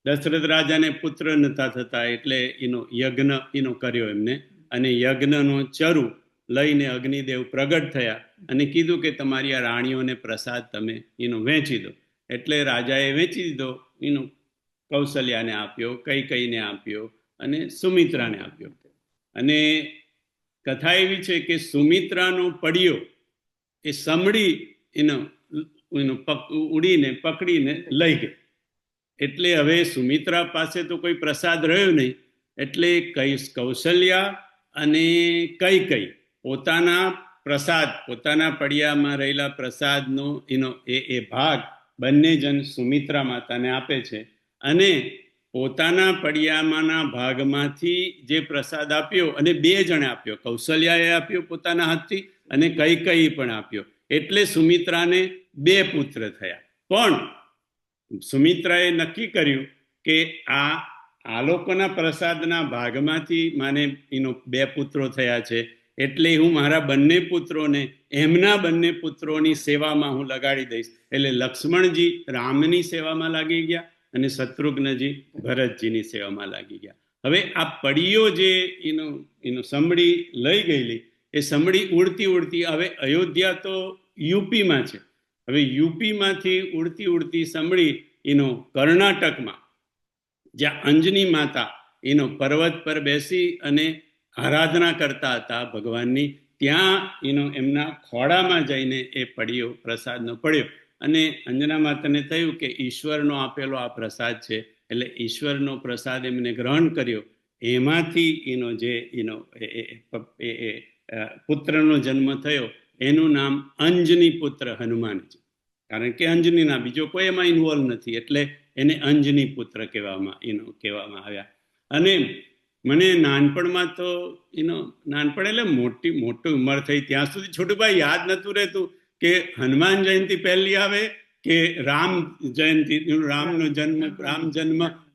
દશરથ રાજાને પુત્ર નતા થતા, એટલે યજ્ઞ કર્યો એમને, અને યજ્ઞનો ચરુ લઈને અગ્નિદેવ પ્રગટ થયા અને કીધું કે તમારી આ રાણીઓને પ્રસાદ તમે વહેંચી દો. એટલે રાજાએ વેચી દીધો, કૌશલ્યાને આપ્યો, કૈકેયીને આપ્યો અને સુમિત્રાને આપ્યો. અને કથા એવી છે કે સુમિત્રાનો પડિયો એ સમડી ઉડીને પકડીને લઈ ગઈ. એટલે હવે સુમિત્રા પાસે તો કોઈ પ્રસાદ રહ્યો નહીં, એટલે કૌશલ્યા અને કૈકેયી પોતાના પડિયામાં રહેલા પ્રસાદનો એ ભાગ બંને જણ સુમિત્રા માતાને આપે છે, અને પોતાના પડિયામાંના ભાગમાંથી જે પ્રસાદ આપ્યો, અને 2 જણે આપ્યો, કૌશલ્યાએ આપ્યો પોતાના હાથથી અને કૈકેયી પણ આપ્યો, એટલે સુમિત્રાને 2 પુત્ર થયા. પણ સુમિત્રાએ નક્કી કર્યું કે આ લોકોના પ્રસાદના ભાગમાંથી મને 2 પુત્રો થયા છે, એટલે હું મારા બંને પુત્રોને એમના બંને પુત્રોની સેવામાં હું લગાડી દઈશ. એટલે લક્ષ્મણજી રામની સેવામાં લાગી ગયા અને શત્રુઘ્નજી ભરતજીની સેવામાં લાગી ગયા. હવે આ પડીઓ જે સમડી લઈ ગયેલી, એ સમડી ઉડતી હવે અયોધ્યા તો યુપીમાં છે. હવે યુપીમાંથી ઉડતી સમડી કર્ણાટકમાં, જ્યાં અંજની માતા પર્વત પર બેસી અને આરાધના કરતા હતા ભગવાનની, ત્યાં એમના ખોડામાં જઈને એ પડીઓ પ્રસાદનો પડ્યો, અને અંજના માતાને થયું કે ઈશ્વરનો આપેલો આ પ્રસાદ છે, એટલે ઈશ્વરનો પ્રસાદ એમને ગ્રહણ કર્યો. એમાંથી જે પુત્રનો જન્મ થયો, એનું નામ અંજની પુત્ર હનુમાન છે. કારણ કે અંજનીના બીજો કોઈ એમાં ઇન્વોલ્વ નથી, એટલે એને અંજની પુત્ર કહેવામાં આવ્યા. અને મને નાનપણમાં તો નાનપણ એટલે મોટી ઉંમર થઈ ત્યાં સુધી છોટુભાઈ યાદ નતું રહેતું કે હનુમાન જયંતિ પહેલી આવે કે રામ જન્મ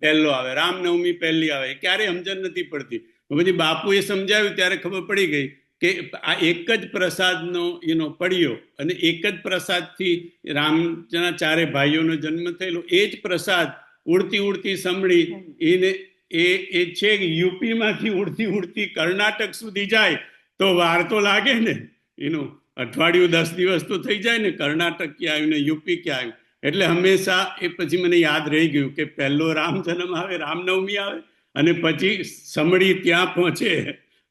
પહેલો આવે, રામનવમી પહેલી આવે, ક્યારે સમજણ નથી પડતી. પછી બાપુએ સમજાવ્યું ત્યારે ખબર પડી ગઈ કે આ એક જ પ્રસાદનો પડ્યો, અને એક જ પ્રસાદથી રામના 4 ભાઈઓનો જન્મ થયેલો. એ જ પ્રસાદ ઉડતી સમડી એ છે યુપીમાંથી ઉડતી કર્ણાટક સુધી જાય તો વાર તો લાગે ને, અઠવાડિયું 10 દિવસ તો થઈ જાય ને. કર્ણાટક ક્યાં આવ્યું ને યુપી ક્યાં આવ્યું, એટલે હંમેશા એ પછી મને યાદ રહી ગયું કે પહેલો રામ જન્મ આવે, રામનવમી આવે, અને પછી સમડી ત્યાં પહોંચે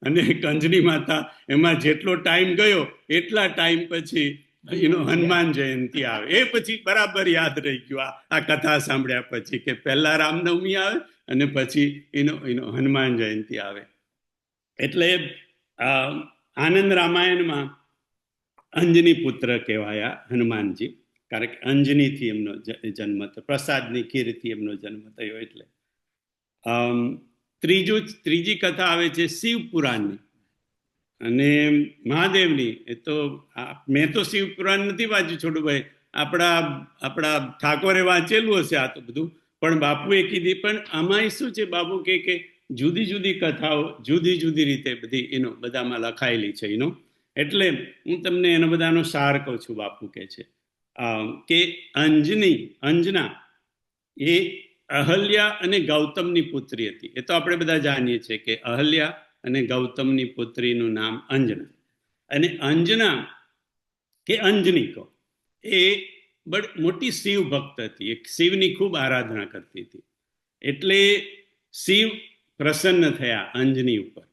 અને કંજની માતા, એમાં જેટલો ટાઈમ ગયો એટલા ટાઈમ પછી હનુમાન જયંતિ આવે. એ પછી બરાબર યાદ રહી ગયું આ કથા સાંભળ્યા પછી કે પહેલા રામનવમી આવે અને પછી હનુમાન જયંતિ આવે. એટલે આનંદ રામાયણમાં અંજની પુત્ર કહેવાયા હનુમાનજી, કારણ કે અંજનીથી એમનો જન્મ થયો, પ્રસાદની ખીરથી એમનો જન્મ થયો. એટલે ત્રીજી કથા આવે છે શિવ પુરાણની અને મહાદેવની. એ તો મેં તો શિવ પુરાણ નથી વાંચ્યું છોટુભાઈ, આપણા ઠાકોરે વાંચેલું હશે આ તો બધું, પણ બાપુએ કીધી. પણ આમાં શું છે, બાપુ કે જુદી જુદી કથાઓ જુદી જુદી રીતે બધી બધામાં લખાયેલી છે એટલે હું તમને એનો બધાનો સાર કહું છું. બાપુ કે છે કે અંજના એ અહલ્યા અને ગૌતમની પુત્રી હતી. એ તો આપણે બધા જાણીએ છીએ કે અહલ્યા અને ગૌતમની પુત્રીનું નામ અંજના. અને અંજના કે અંજની કહો, એ બડ મોટી શિવ ભક્ત હતી, એક શિવની ખૂબ આરાધના કરતી હતી. એટલે શિવ પ્રસન્ન થયા અંજની ઉપર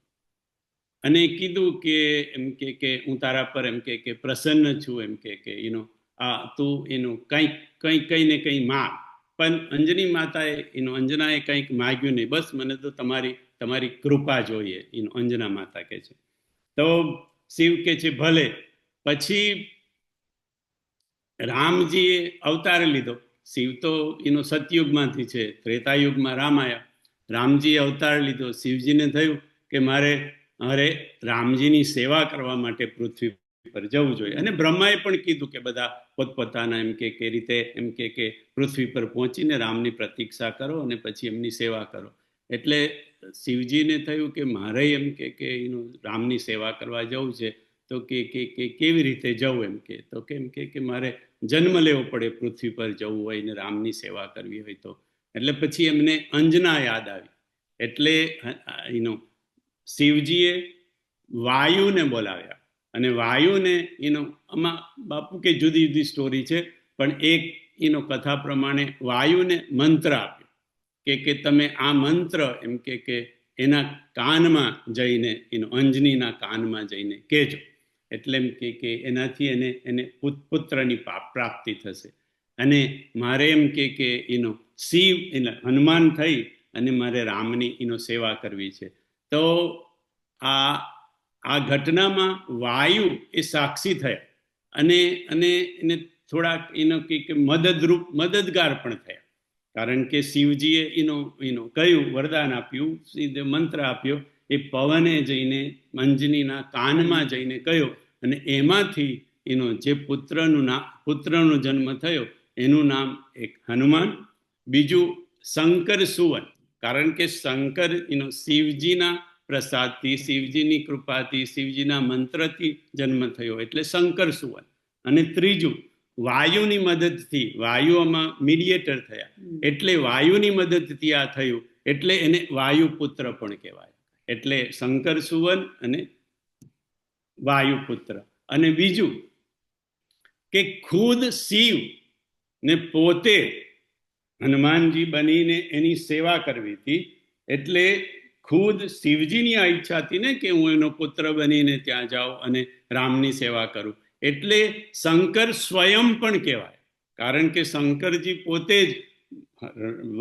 અને કીધું કે એમ કે હું તારા પર એમ કે પ્રસન્ન છું, એમ કે તું કઈ ને કઈ માગ. પણ અંજની માતાએ અંજનાએ કંઈક માગ્યું નહીં, બસ મને તો તમારી કૃપા જોઈએ, અંજના માતા કે છે. તો શિવ કે છે ભલે. પછી રામજીએ અવતાર લીધો. શિવ તો સતયુગમાંથી છે, ત્રેતાયુગમાં રામ આવ્યા. રામજીએ અવતાર લીધો. શિવજીને થયું કે મારે રામજીની સેવા કરવા માટે પૃથ્વી પર જવું જોઈએ. અને બ્રહ્માએ પણ કીધું કે બધા પોતપોતાના એમ કે રીતે એમ કે પૃથ્વી પર પહોંચીને રામની પ્રતીક્ષા કરો અને પછી એમની સેવા કરો. એટલે શિવજીને થયું કે મારે એમ કે રામની સેવા કરવા જવું છે. તો કે કેવી રીતે જવું, એમ કે તો કેમ કે મારે જન્મ લેવો પડે પૃથ્વી પર જવું હોય ને રામની સેવા કરવી હોય તો. એટલે પછી એમને અંજના યાદ આવી. એટલે શિવજીએ વાયુને બોલાવ્યા અને વાયુને આમાં બાપુ કે જુદી જુદી સ્ટોરી છે, પણ એક કથા પ્રમાણે વાયુને મંત્ર આપ્યો કે તમે આ મંત્ર એમ કે એના કાનમાં જઈને અંજનીના કાનમાં જઈને કહેજો. એટલે એમ કે એનાથી એને પુત્રની પ્રાપ્તિ થશે. અને મારે એમ કે શિવ હનુમાન થઈ અને મારે રામની સેવા કરવી છે. તો આ ઘટનામાં વાયુ એ સાક્ષી થયા અને એને થોડાક મદદગાર પણ થયા. કારણ કે શિવજીએ કહ્યું, વરદાન આપ્યું, સીધે મંત્ર આપ્યો. એ પવને જઈને અંજનીના કાનમાં જઈને કહ્યો અને એમાંથી જે પુત્રનો જન્મ થયો એનું નામ એક હનુમાન, બીજું શંકર સુવન. કારણ કે શંકર શિવજીના પ્રસાદથી, શિવજીની કૃપાથી, શિવજીના મંત્રથી જન્મ થયો એટલે શંકર સુવન. અને ત્રીજું વાયુની મદદથી, વાયુઓમાં મીડિયેટર થયા એટલે વાયુની મદદથી આ થયું એટલે એને વાયુપુત્ર પણ કહેવાય. એટલે શંકર સુવન અને વાયુપુત્ર. અને બીજું કે ખુદ શિવ ને પોતે હનુમાનજી બનીને એની સેવા કરવી હતી. એટલે ખુદ શિવજીની આ ઈચ્છા હતી ને કે હું એનો પુત્ર બનીને ત્યાં જાઉં અને રામની સેવા કરું. એટલે શંકર સ્વયં પણ કહેવાય. કારણ કે શંકરજી પોતે જ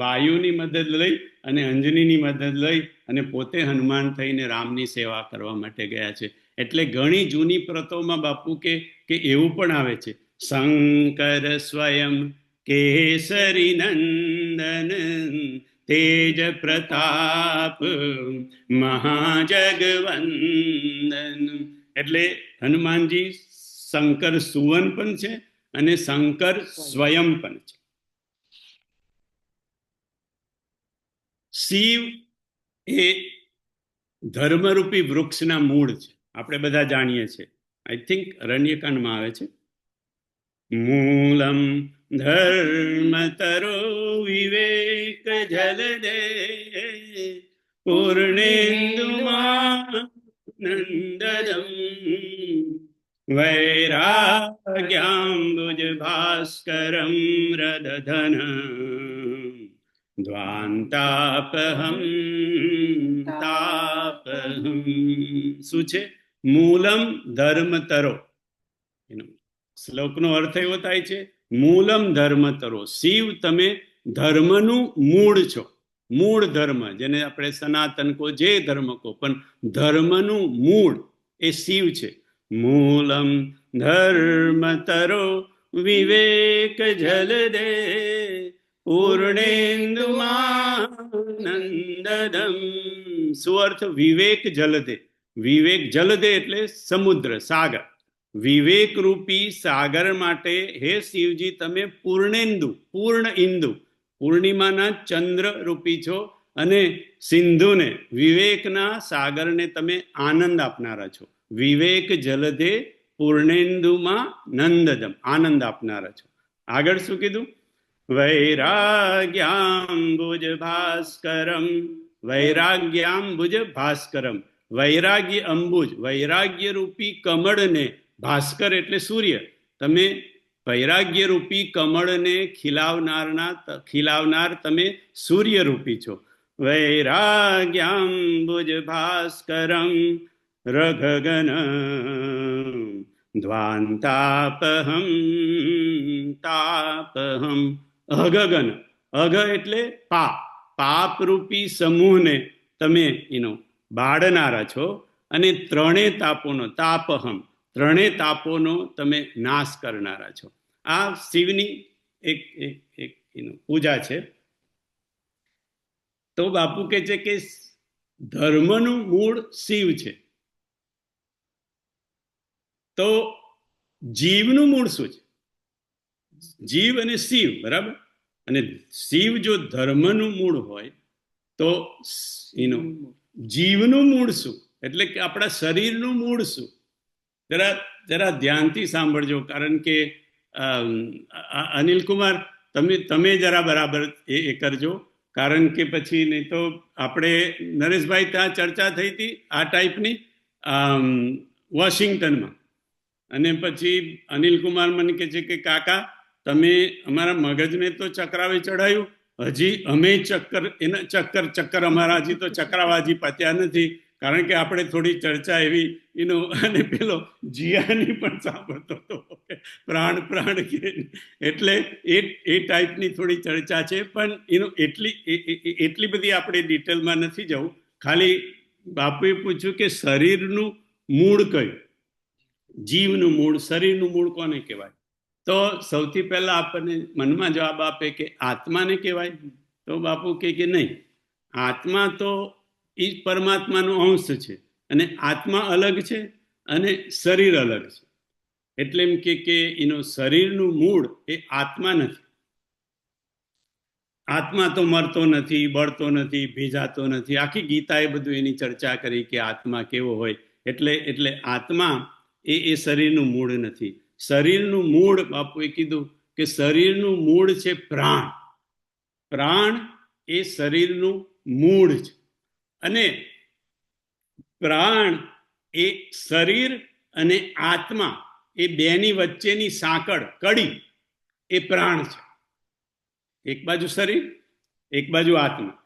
વાયુની મદદ લઈ અને અંજનીની મદદ લઈ અને પોતે હનુમાન થઈને રામની સેવા કરવા માટે ગયા છે. એટલે ઘણી જૂની પ્રતોમાં બાપુ કે એવું પણ આવે છે, શંકર સ્વયં કેસરી નંદન તેજ પ્રતાપ મહાજગવંદન. એટલે હનુમાનજી શંકર સુવન પણ છે અને શંકર સ્વયં પણ છે. શિવ એ ધર્મરૂપી વૃક્ષના મૂળ છે, આપણે બધા જાણીએ છીએ. આઈ થિંક અરણ્યકાંડમાં આવે છે, મૂલમ ધર્મતરો વિવેક જલદે પૂર્ણેન્દુમાનંદદમ વૈરાગ્યાંબુજ ભાસ્કરમ રદધન દ્વાંતાપહમ તાપહમ. શું છે? મૂલમ ધર્મતરો. એનો શ્લોકનો અર્થ એવો થાય છે, મૂલમ ધર્મતરો. શિવ, તમે ધર્મનું મૂળ છો. મૂળ ધર્મ, જેને આપણે સનાતન કો, જે ધર્મ કો, પણ ધર્મનું મૂળ એ શિવ છે. મૂલમ ધર્મતરો વિવેક જલદે પૂર્ણેન્દુમાનંદદમ. શું અર્થ? વિવેક જલદે. વિવેક જલદે એટલે સમુદ્ર, સાગર. વિવેક રૂપી સાગર માટે હે શિવજી તમે પૂર્ણેન્દુ, પૂર્ણ ઇન્દુ, પૂર્ણિમાના ચંદ્ર રૂપી છો, અને સિંધુને, વિવેકના સાગરને તમે આનંદ આપનારા છો. વિવેક જલદે પૂર્ણેન્દુમાં નંદદમ, આનંદ આપનારા છો. આગળ શું કીધું? વૈરાગ્યાંબુજ ભાસ્કરમ. વૈરાગ્યાંબુજ ભાસ્કરમ. વૈરાગ્ય અંબુજ, વૈરાગ્ય રૂપી કમળને, ભાસ્કર એટલે સૂર્ય, તમે વૈરાગ્ય રૂપી કમળને ખીલાવનાર તમે સૂર્ય રૂપી છો. વૈરાગ્યાંબુજ ભાસ્કરમ રઘગન ધ્વાંતાપહમ તાપહમ. અઘગન, અઘ એટલે પાપ, પાપ રૂપી સમૂહને તમે એનો બાળનારા છો, અને ત્રણે તાપોનો, તાપહમ, ત્રણે તાપોનો તમે નાશ કરનારા છો. આ શિવની એક એક એક પૂજા છે. તો બાપુ કહે છે કે ધર્મનું મૂળ શિવ છે. તો જીવનું મૂળ શું છે? જીવ અને શિવ, બરાબર. અને શિવ જો ધર્મનું મૂળ હોય તો એનું જીવનું મૂળ શું? એટલે કે આપણા શરીરનું મૂળ શું? જરા ધ્યાનથી સાંભળજો, કારણ કે અનિલ કુમાર, તમે જરા બરાબર એ કરજો, કારણ કે પછી નહીં તો આપણે, નરેશભાઈ, ત્યાં ચર્ચા થઈ હતી આ ટાઈપની વોશિંગ્ટનમાં, અને પછી અનિલ કુમાર મને કહે છે કે કાકા, તમે અમારા મગજને તો ચક્રાવે ચડાયું, હજી અમે ચક્કર અમારા હજી તો ચક્રાવાજી પત્યા નથી, કારણ કે આપણે થોડી ચર્ચા એવી અને પેલો જીયાની પણ સાંભળતો હતો, પ્રાણ પ્રાણ કે, એટલે એ ટાઈપની થોડી ચર્ચા છે. પણ એટલી બધી આપણે ડિટેલમાં નથી જવું. ખાલી બાપુએ પૂછ્યું કે શરીરનું મૂળ કયું? જીવનું મૂળ, શરીરનું મૂળ કોને કહેવાય? તો સૌથી પહેલા આપણને મનમાં જવાબ આપે કે આત્માને કહેવાય. તો બાપુ કે નહીં, આત્મા તો એ પરમાત્માનો અંશ છે, અને આત્મા અલગ છે અને શરીર અલગ છે. એટલે એમ કે એનું શરીરનું મૂળ એ આત્મા નથી. આત્મા તો મરતો નથી, બળતો નથી, ભીજાતો નથી. આખી ગીતા એ બધું એની ચર્ચા કરી કે આત્મા કેવો હોય. એટલે આત્મા એ શરીરનું મૂળ નથી. શરીરનું મૂળ, બાપુએ કીધું કે શરીરનું મૂળ છે પ્રાણ. પ્રાણ એ શરીરનું મૂળ છે, અને પ્રાણ એ શરીર અને આત્મા એ બેની વચ્ચેની સાંકળ, કડી, એ પ્રાણ છે. એક બાજુ શરીર, એક બાજુ આત્મા,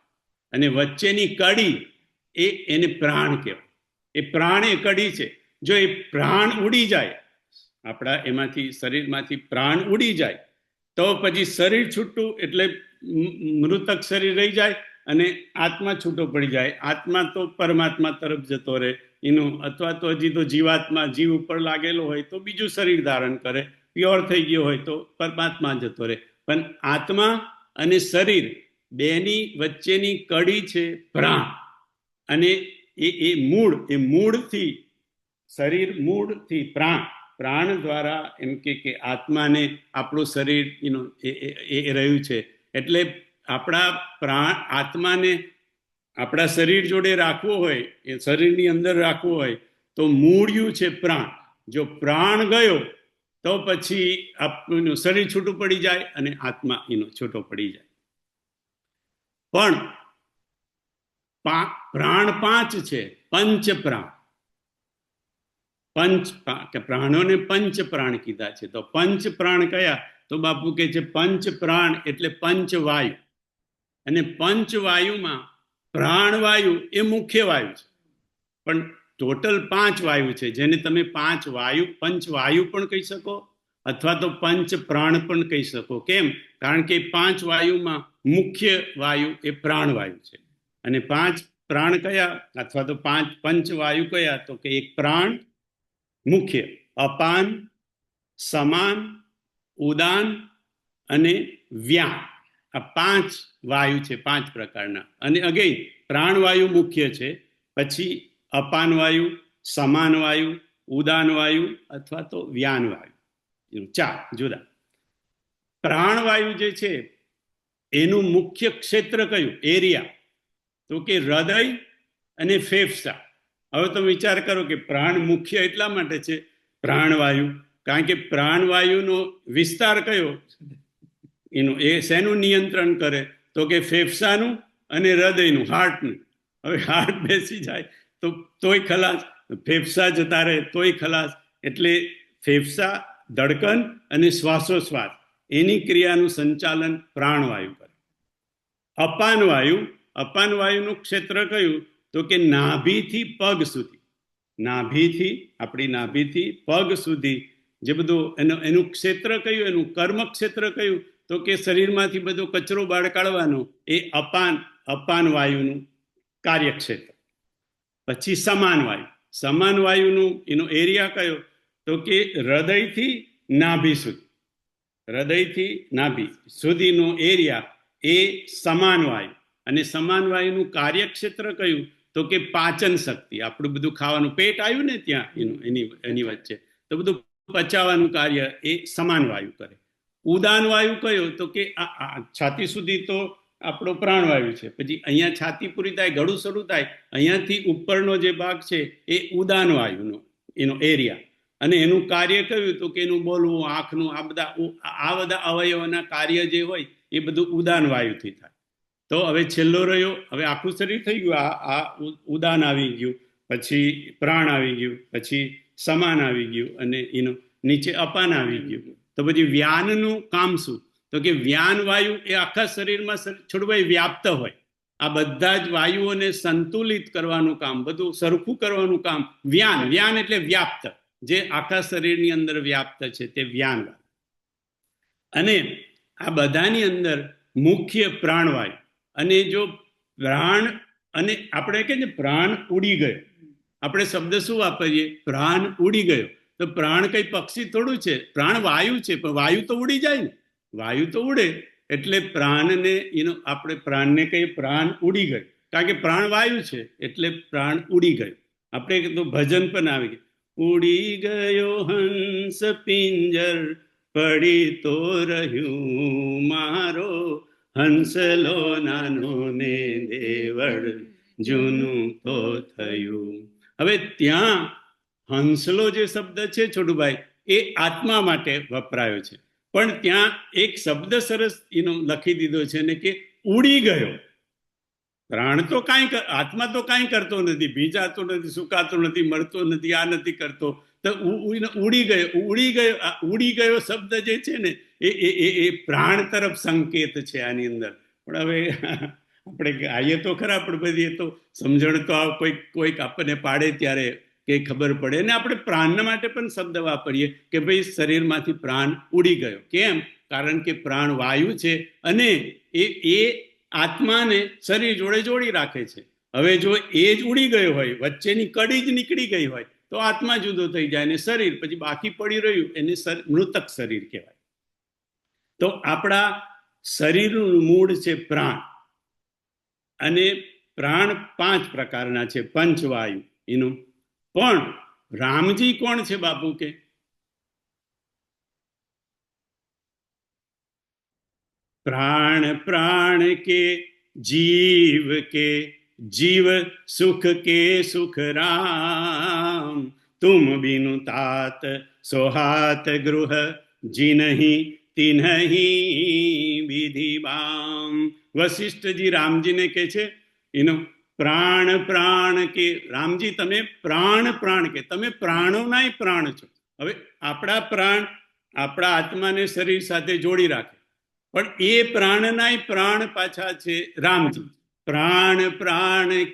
અને વચ્ચેની કડી એને પ્રાણ કહેવાય. એ પ્રાણ એ કડી છે. જો એ પ્રાણ ઉડી જાય, આપણા એમાંથી, શરીરમાંથી પ્રાણ ઉડી જાય, તો પછી શરીર છૂટું, એટલે મૃતક શરીર રહી જાય, અને આત્મા છૂટો પડી જાય. આત્મા તો પરમાત્મા તરફ જતો રહે એનું, અથવા તો હજી તો જીવાત્મા, જીવ ઉપર લાગેલો હોય તો બીજું શરીર ધારણ કરે, પ્યોર થઈ ગયો હોય તો પરમાત્મા જતો રહે. પણ આત્મા અને શરીર બેની વચ્ચેની કડી છે પ્રાણ, અને એ મૂળથી, શરીર મૂળથી પ્રાણ દ્વારા એમ કે આત્માને આપણું શરીર એ રહ્યું છે. એટલે આપણા આત્માને આપણા શરીર જોડે રાખવો હોય, એ શરીરની અંદર રાખવું હોય, તો મૂળ્યું છે પ્રાણ. જો પ્રાણ ગયો તો પછી આપણું શરીર છૂટું પડી જાય, અને આત્મા છૂટો પડી જાય. પણ પ્રાણ 5 છે, પંચ પ્રાણ. કે પ્રાણોને પંચ પ્રાણ કીધા છે. તો પંચ પ્રાણ કયા? તો બાપુ કે છે પંચ પ્રાણ એટલે પંચવાયુ, અને પંચવાયુમાં પ્રાણવાયુ એ મુખ્ય વાયુ છે, પણ ટોટલ 5 વાયુ છે, જેને તમે 5 વાયુ પંચવાયુ પણ કહી શકો અથવા તો પંચ પ્રાણ પણ કહી શકો. કેમ? કારણ કે 5 વાયુમાં મુખ્ય વાયુ એ પ્રાણવાયુ છે. અને 5 પ્રાણ કયા અથવા તો 5 પંચવાયુ કયા? તો કે એક પ્રાણ મુખ્ય, અપાન, સમાન, ઉદાન અને વ્યાન. આ 5 વાયુ છે, 5 પ્રકારના. અને અગેન પ્રાણવાયુ મુખ્ય છે, પછી અપાન વાયુ, સમાન વાયુ, ઉદાન વાયુ અથવા તો વ્યાન વાયુ, 4 જુદા. પ્રાણવાયુ જે છે એનું મુખ્ય ક્ષેત્ર કયું? એરિયા. તો કે હૃદય અને ફેફસા. હવે તમે વિચાર કરો કે પ્રાણ મુખ્ય એટલા માટે છે પ્રાણવાયુ, કારણ કે પ્રાણવાયુનો વિસ્તાર કયો? એનું એ શેનું નિયંત્રણ કરે? તો કે ફેફસાનું અને હૃદયનું, હાર્ટનું. હવે હાર્ટ બેસી જાય તો તોય ખલાસ, ફેફસા જતા રહે તોય ખલાસ. એટલે ફેફસા, ધડકન અને શ્વાસોશ્વાસ એની ક્રિયાનું સંચાલન પ્રાણવાયુ કરે. અપાન વાયુનું ક્ષેત્ર કયું? તો કે નાભીથી પગ સુધી, આપણી નાભીથી પગ સુધી જે બધું એનું ક્ષેત્ર કયું? એનું કર્મ ક્ષેત્ર કયું? તો કે શરીરમાંથી બધો કચરો બહાર કાઢવાનો, એ અપાન વાયુનું કાર્યક્ષેત્ર. પછી સમાન વાયુનું એનો એરિયા કયો? તો કે હૃદયથી નાભી સુધીનો એરિયા એ સમાન વાયુ. અને સમાન વાયુનું કાર્યક્ષેત્ર કયું? તો કે પાચન શક્તિ. આપણું બધું ખાવાનું પેટ આવ્યું ને ત્યાં એની વચ્ચે, તો બધું પચાવવાનું કાર્ય એ સમાન વાયુ કરે. ઉદાન વાયુ કયો? તો કે છાતી સુધી તો આપણો પ્રાણવાયુ છે, પછી અહીંયા છાતી પૂરી થાય, ગળું શરૂ થાય, અહીંયાથી ઉપરનો જે ભાગ છે એ ઉદાન વાયુનો એનો એરિયા. અને એનું કાર્ય કયું? તો કે એનું બોલવું, આંખનું, આ બધા અવયવોના કાર્ય જે હોય એ બધું ઉદાન વાયુથી થાય. તો હવે છેલ્લો રહ્યો, હવે આખું શરીર થઈ ગયું, આ ઉદાન આવી ગયું, પછી પ્રાણ આવી ગયું, પછી સમાન આવી ગયું, અને એનું નીચે અપાન આવી ગયું. તો પછી વ્યાનનું કામ શું? તો કે વ્યાન વાયુ એ આખા શરીરમાં છોડવાય વ્યાપ્ત હોય. આ બધા જ વાયુઓને સંતુલિત કરવાનું કામ, બધું સરખું કરવાનું કામ વ્યાન એટલે વ્યાપ્ત, જે આખા શરીરની અંદર વ્યાપ્ત છે તે વ્યાન. અને આ બધાની અંદર મુખ્ય પ્રાણવાયુ. અને જો પ્રાણ, અને આપણે કહીએ પ્રાણ ઉડી ગયો, આપણે શબ્દ શું વાપરીએ? પ્રાણ ઉડી ગયો. તો પ્રાણ કઈ પક્ષી થોડું છે, પ્રાણ વાયુ છે, પણ વાયુ તો ઉડી જાય ને, વાયુ તો ઉડે. એટલે પ્રાણને આપણે પ્રાણને કહીએ પ્રાણ ઉડી ગયો, કારણ કે પ્રાણ વાયુ છે એટલે પ્રાણ ઉડી ગયો. આપણે તો ભજન પણ આવી ગયું, ઉડી ગયો હંસ પિંજર, પડી તો રહ્યું મારો હંસલો નાનો ને દેવળ જૂનું તો થયું. હવે ત્યાં હંસલો જે શબ્દ છે છોટુભાઈ, એ આત્મા માટે વપરાયો છે, પણ ત્યાં એક શબ્દ સરસ એનો લખી દીધો છે ને કે ઉડી ગયો. પ્રાણ તો કાંઈ, આત્મા તો કાંઈ કરતો નથી, ભીજાતો નથી, સુકાતો નથી, મળતો નથી, આ નથી કરતો, તો ઉડી ગયો શબ્દ જે છે ને એ પ્રાણ તરફ સંકેત છે આની અંદર. પણ હવે આપણે આવીએ તો ખરા, પણ બધી એ તો સમજણ તો કોઈક આપણને પાડે ત્યારે કે ખબર પડે. ને આપણે પ્રાણ માટે પણ શબ્દ વાપરીએ કે ભાઈ શરીરમાંથી પ્રાણ ઉડી ગયો. કેમ? કારણ કે પ્રાણ વાયુ છે અને એ આત્માને શરીર જોડે જોડી રાખે છે. હવે જો એ જ ઉડી ગયો હોય, વચ્ચેની કડી જ નીકળી ગઈ હોય, તો આત્મા જુદો થઈ જાય ને શરીર પછી બાકી પડી રહ્યું એને મૃતક શરીર કહેવાય. તો આપણા શરીરનું મૂળ છે પ્રાણ, અને પ્રાણ 5 પ્રકારના છે, પંચવાયુ એનું. પણ રામજી કોણ છે બાપુ? કે प्राण के जीव सुख के सुख राम, तुम बिनु तात सोहात गृह जिनहि तिन्हि विधि बाम. વશિષ્ઠજી રામજીને કહે છે, એનો પ્રાણ પ્રાણ કે રામજી તમે પ્રાણ કે તમે પ્રાણોનાય પ્રાણ છો. હવે આપણા પ્રાણ આપણા આત્માને શરીર સાથે જોડી રાખે, પણ એ પ્રાણનાય પ્રાણ પાછા છે રામજી. પ્રાણ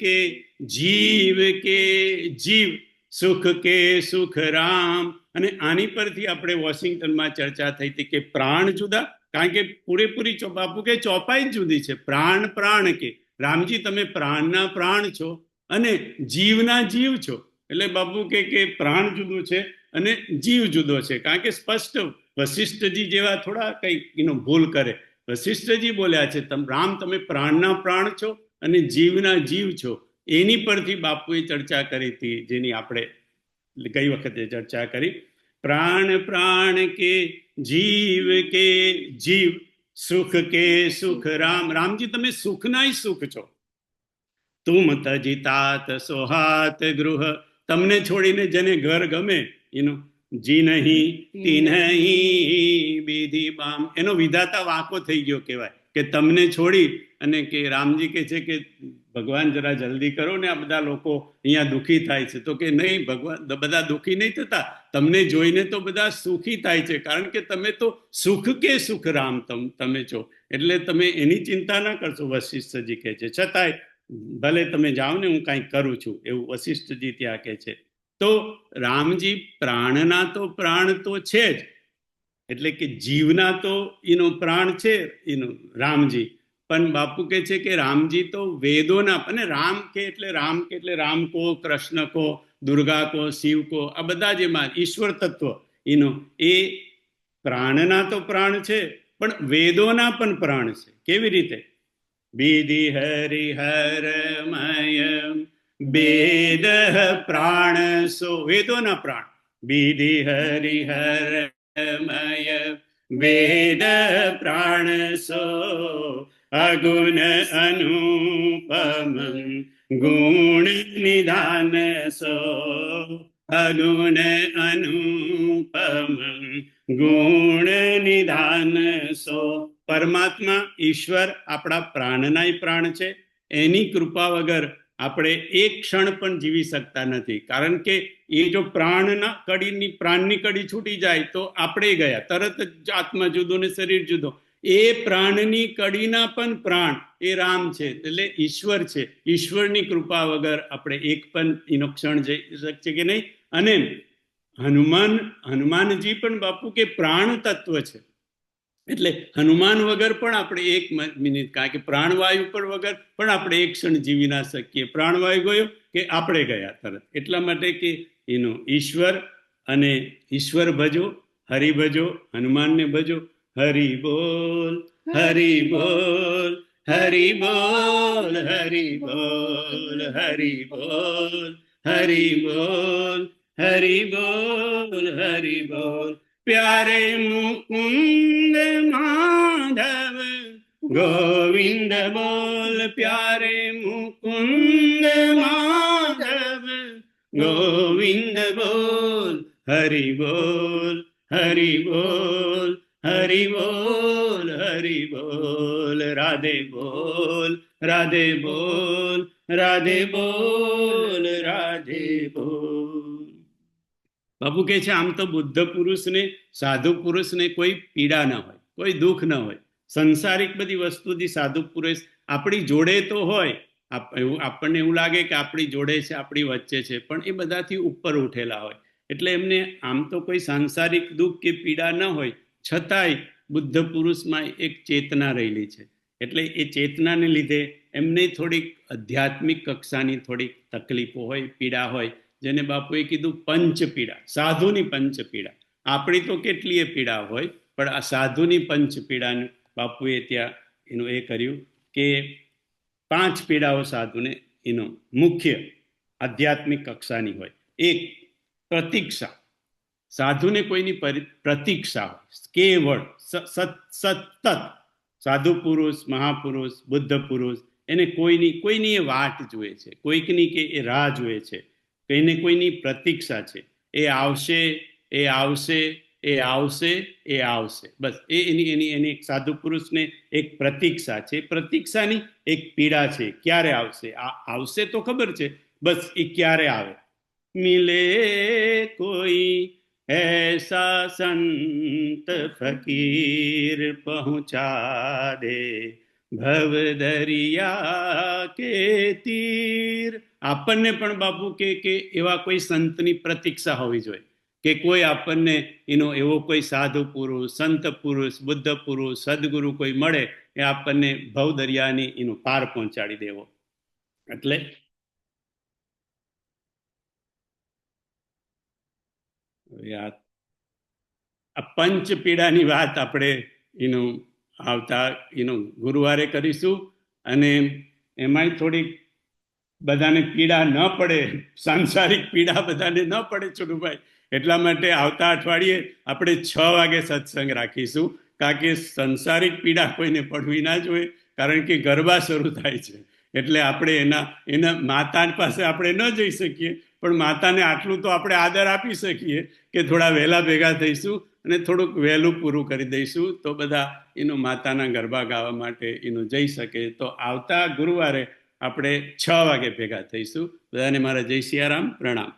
કે જીવ સુખ કે સુખ રામ. અને આની પરથી આપણે વોશિંગ્ટનમાં ચર્ચા થઈ હતી કે પ્રાણ જુદા, કારણ કે પૂરેપૂરી બાપુ કે ચોપાઈ જ જુદી છે. પ્રાણ કે રામજી તમે પ્રાણના પ્રાણ છો અને જીવના જીવ છો. એટલે બાપુ કે પ્રાણ જુદું છે અને જીવ જુદો છે. કારણ કે સ્પષ્ટ વશિષ્ઠજી જેવા થોડા કઈ ભૂલ કરે. વશિષ્ઠજી બોલ્યા છે રામ તમે પ્રાણના પ્રાણ છો અને જીવના જીવ છો. એની પરથી બાપુએ ચર્ચા કરી હતી, જેની આપણે ગઈ વખતે ચર્ચા કરી. પ્રાણ કે જીવ સુખ કે સુખ રામ. રામજી તમે સુખના સુખ છો. તુમ તજિતાત સોહાત ગૃહ. તમને છોડીને જેને ઘર ગમે એનું જી નહીં તી નહીં બીધી બામ. એનો વિધાતા વાંકો થઈ ગયો કહેવાય કે તમને છોડી અને કે રામજી કે છે કે ભગવાન જરા જલ્દી કરો ને, આ બધા લોકો અહીંયા દુઃખી થાય છે. તો કે નહીં ભગવાન બધા દુઃખી નહીં થતા, તમને જોઈને તો બધા સુખી થાય છે, કારણ કે તમે તો સુખ કે સુખ રામ તમે છો. એટલે તમે એની ચિંતા ના કરશો, વશિષ્ઠજી કહે છે. છતાંય ભલે તમે જાઓ ને, હું કાંઈક કરું છું, એવું વશિષ્ઠજી ત્યાં કહે છે. તો રામજી પ્રાણના તો પ્રાણ તો છે જ, એટલે કે જીવના તો એનો પ્રાણ છે એનો રામજી. પણ બાપુ કે છે કે રામજી તો વેદોના, અને રામ કે એટલે રામ કો, કૃષ્ણ કો, દુર્ગા કો, શિવ કો, આ બધા જેમાં ઈશ્વર તત્વ એનો એ પ્રાણના તો પ્રાણ છે, પણ વેદોના પણ પ્રાણ છે. કેવી રીતે? વિધિ હરિહરમય વેદ પ્રાણ સો. વેદોના પ્રાણ. વિધિ હરિહરમય વેદ પ્રાણ સો અગુણ અનુપમ ગુણ નિધાન સો. અગુણ અનુપમ ગુણ નિધાન સો. પરમાત્મા ઈશ્વર આપણા પ્રાણનાય પ્રાણ છે. એની કૃપા વગર આપણે એક ક્ષણ પણ જીવી શકતા નથી, કારણ કે એ જો પ્રાણની કડી છૂટી જાય તો આપણે ગયા, તરત જ આત્મા જુદો ને શરીર જુદો. એ પ્રાણની કડીના પણ પ્રાણ એ રામ છે, એટલે ઈશ્વર છે. ઈશ્વરની કૃપા વગર આપણે એક પણ એનો ક્ષણ જઈ શકશે કે નહીં. અને હનુમાનજી પણ બાપુ કે પ્રાણ તત્વ છે, એટલે હનુમાન વગર પણ આપણે એક મિનિટ, કારણ કે પ્રાણવાયુ પણ વગર પણ આપણે એક ક્ષણ જીવી ના શકીએ. પ્રાણવાયુ ગયો કે આપણે ગયા તરત. એટલા માટે કે એનો ઈશ્વર, અને ઈશ્વર ભજો, હરિ ભજો, હનુમાનને ભજો. હરિ બોલ હરિ બોલ હરિ બોલ હરિ બોલ હરિ બોલ હરિ બોલ હરિ બોલ હરિ બોલ. પ્યારે મુકુંદ માધવ ગોવિંદ બોલ. પ્યારે મુકુંદ માધવ ગોવિંદ બોલ. હરિ બોલ હરિ બોલ હરિ બોલ હરિ બોલ. રાધે બોલ રાધે બોલ રાધે બોલ રાધે બોલ. બાપુ કે છે આમ તો બુદ્ધ પુરુષને, સાધુ પુરુષને કોઈ પીડા ના હોય, કોઈ દુઃખ ના હોય. સંસારિક બધી વસ્તુથી સાધુ પુરુષ આપણી જોડે તો હોય, આપણને એવું લાગે કે આપણી જોડે છે, આપણી વચ્ચે છે, પણ એ બધાથી ઉપર ઉઠેલા હોય. એટલે એમને આમ તો કોઈ સાંસારિક દુઃખ કે પીડા ન હોય, છતાંય બુદ્ધ પુરુષમાં એક ચેતના રહેલી છે. એટલે એ ચેતનાને લીધે એમને થોડીક આધ્યાત્મિક કક્ષાની થોડીક તકલીફો હોય, પીડા હોય, જેને બાપુએ કીધું પંચ પીડા, સાધુની પંચ પીડા. આપણી તો કેટલીય પીડા હોય, પણ આ સાધુની પંચ પીડાનું બાપુએ ત્યાં એનું એ કર્યું કે 5 પીડાઓ સાધુને એનો મુખ્ય આધ્યાત્મિક કક્ષાની હોય. એક, પ્રતીક્ષા. સાધુને કોઈની પ્રતીક્ષા હોય, કેવળ સતત. સાધુ પુરુષ, મહાપુરુષ, બુદ્ધ પુરુષ, એને કોઈની એ વાટ જુએ છે, કોઈકની કે એ રાહ જુએ છે, કોઈની પ્રતીક્ષા છે. એ આવશે એ આવશે એ આવશે, એ આવશે. બસ એની એક સાધુ પુરુષને એક પ્રતીક્ષા છે. પ્રતીક્ષાની એક પીડા છે, ક્યારે આવશે. આ આવશે તો ખબર છે, બસ એ ક્યારે આવે. મિલે કોઈ ऐसा संत फकीर पहुंचा दे ભવ દરિયા કે તીર. આપણને પણ બાપુ કે એવા કોઈ સંતની પ્રતીક્ષા હોવી જોઈએ, કે કોઈ આપણને એનો એવો કોઈ સાધુ પુરુષ, સંત પુરુષ, બુદ્ધ પુરુષ, સદગુરુ કોઈ મળે એ આપણને ભવ દરિયાની એનો પાર પહોંચાડી દેવો. એટલે આ પંચ પીડાની વાત આપણે એનું આવતા એનું ગુરુવારે કરીશું. અને એમાંય થોડીક બધાને પીડા ન પડે, સાંસારિક પીડા બધાને ન પડે છોટુભાઈ, એટલા માટે આવતા અઠવાડિયે આપણે 6 વાગે સત્સંગ રાખીશું. કારણ કે સંસારિક પીડા કોઈને પડવી ના જોઈએ, કારણ કે ગરબા શરૂ થાય છે. એટલે આપણે એના માતા પાસે આપણે ન જઈ શકીએ, પણ માતાને આટલું તો આપણે આદર આપી શકીએ કે થોડા વહેલા ભેગા થઈશું અને થોડુંક વહેલું પૂરું કરી દઈશું, તો બધા એનું માતાના ગરબા ગાવા માટે એનું જઈ શકે. તો આવતા ગુરુવારે આપણે 6 વાગે ભેગા થઈશું. બધાને મારા જય સિયારામ, પ્રણામ.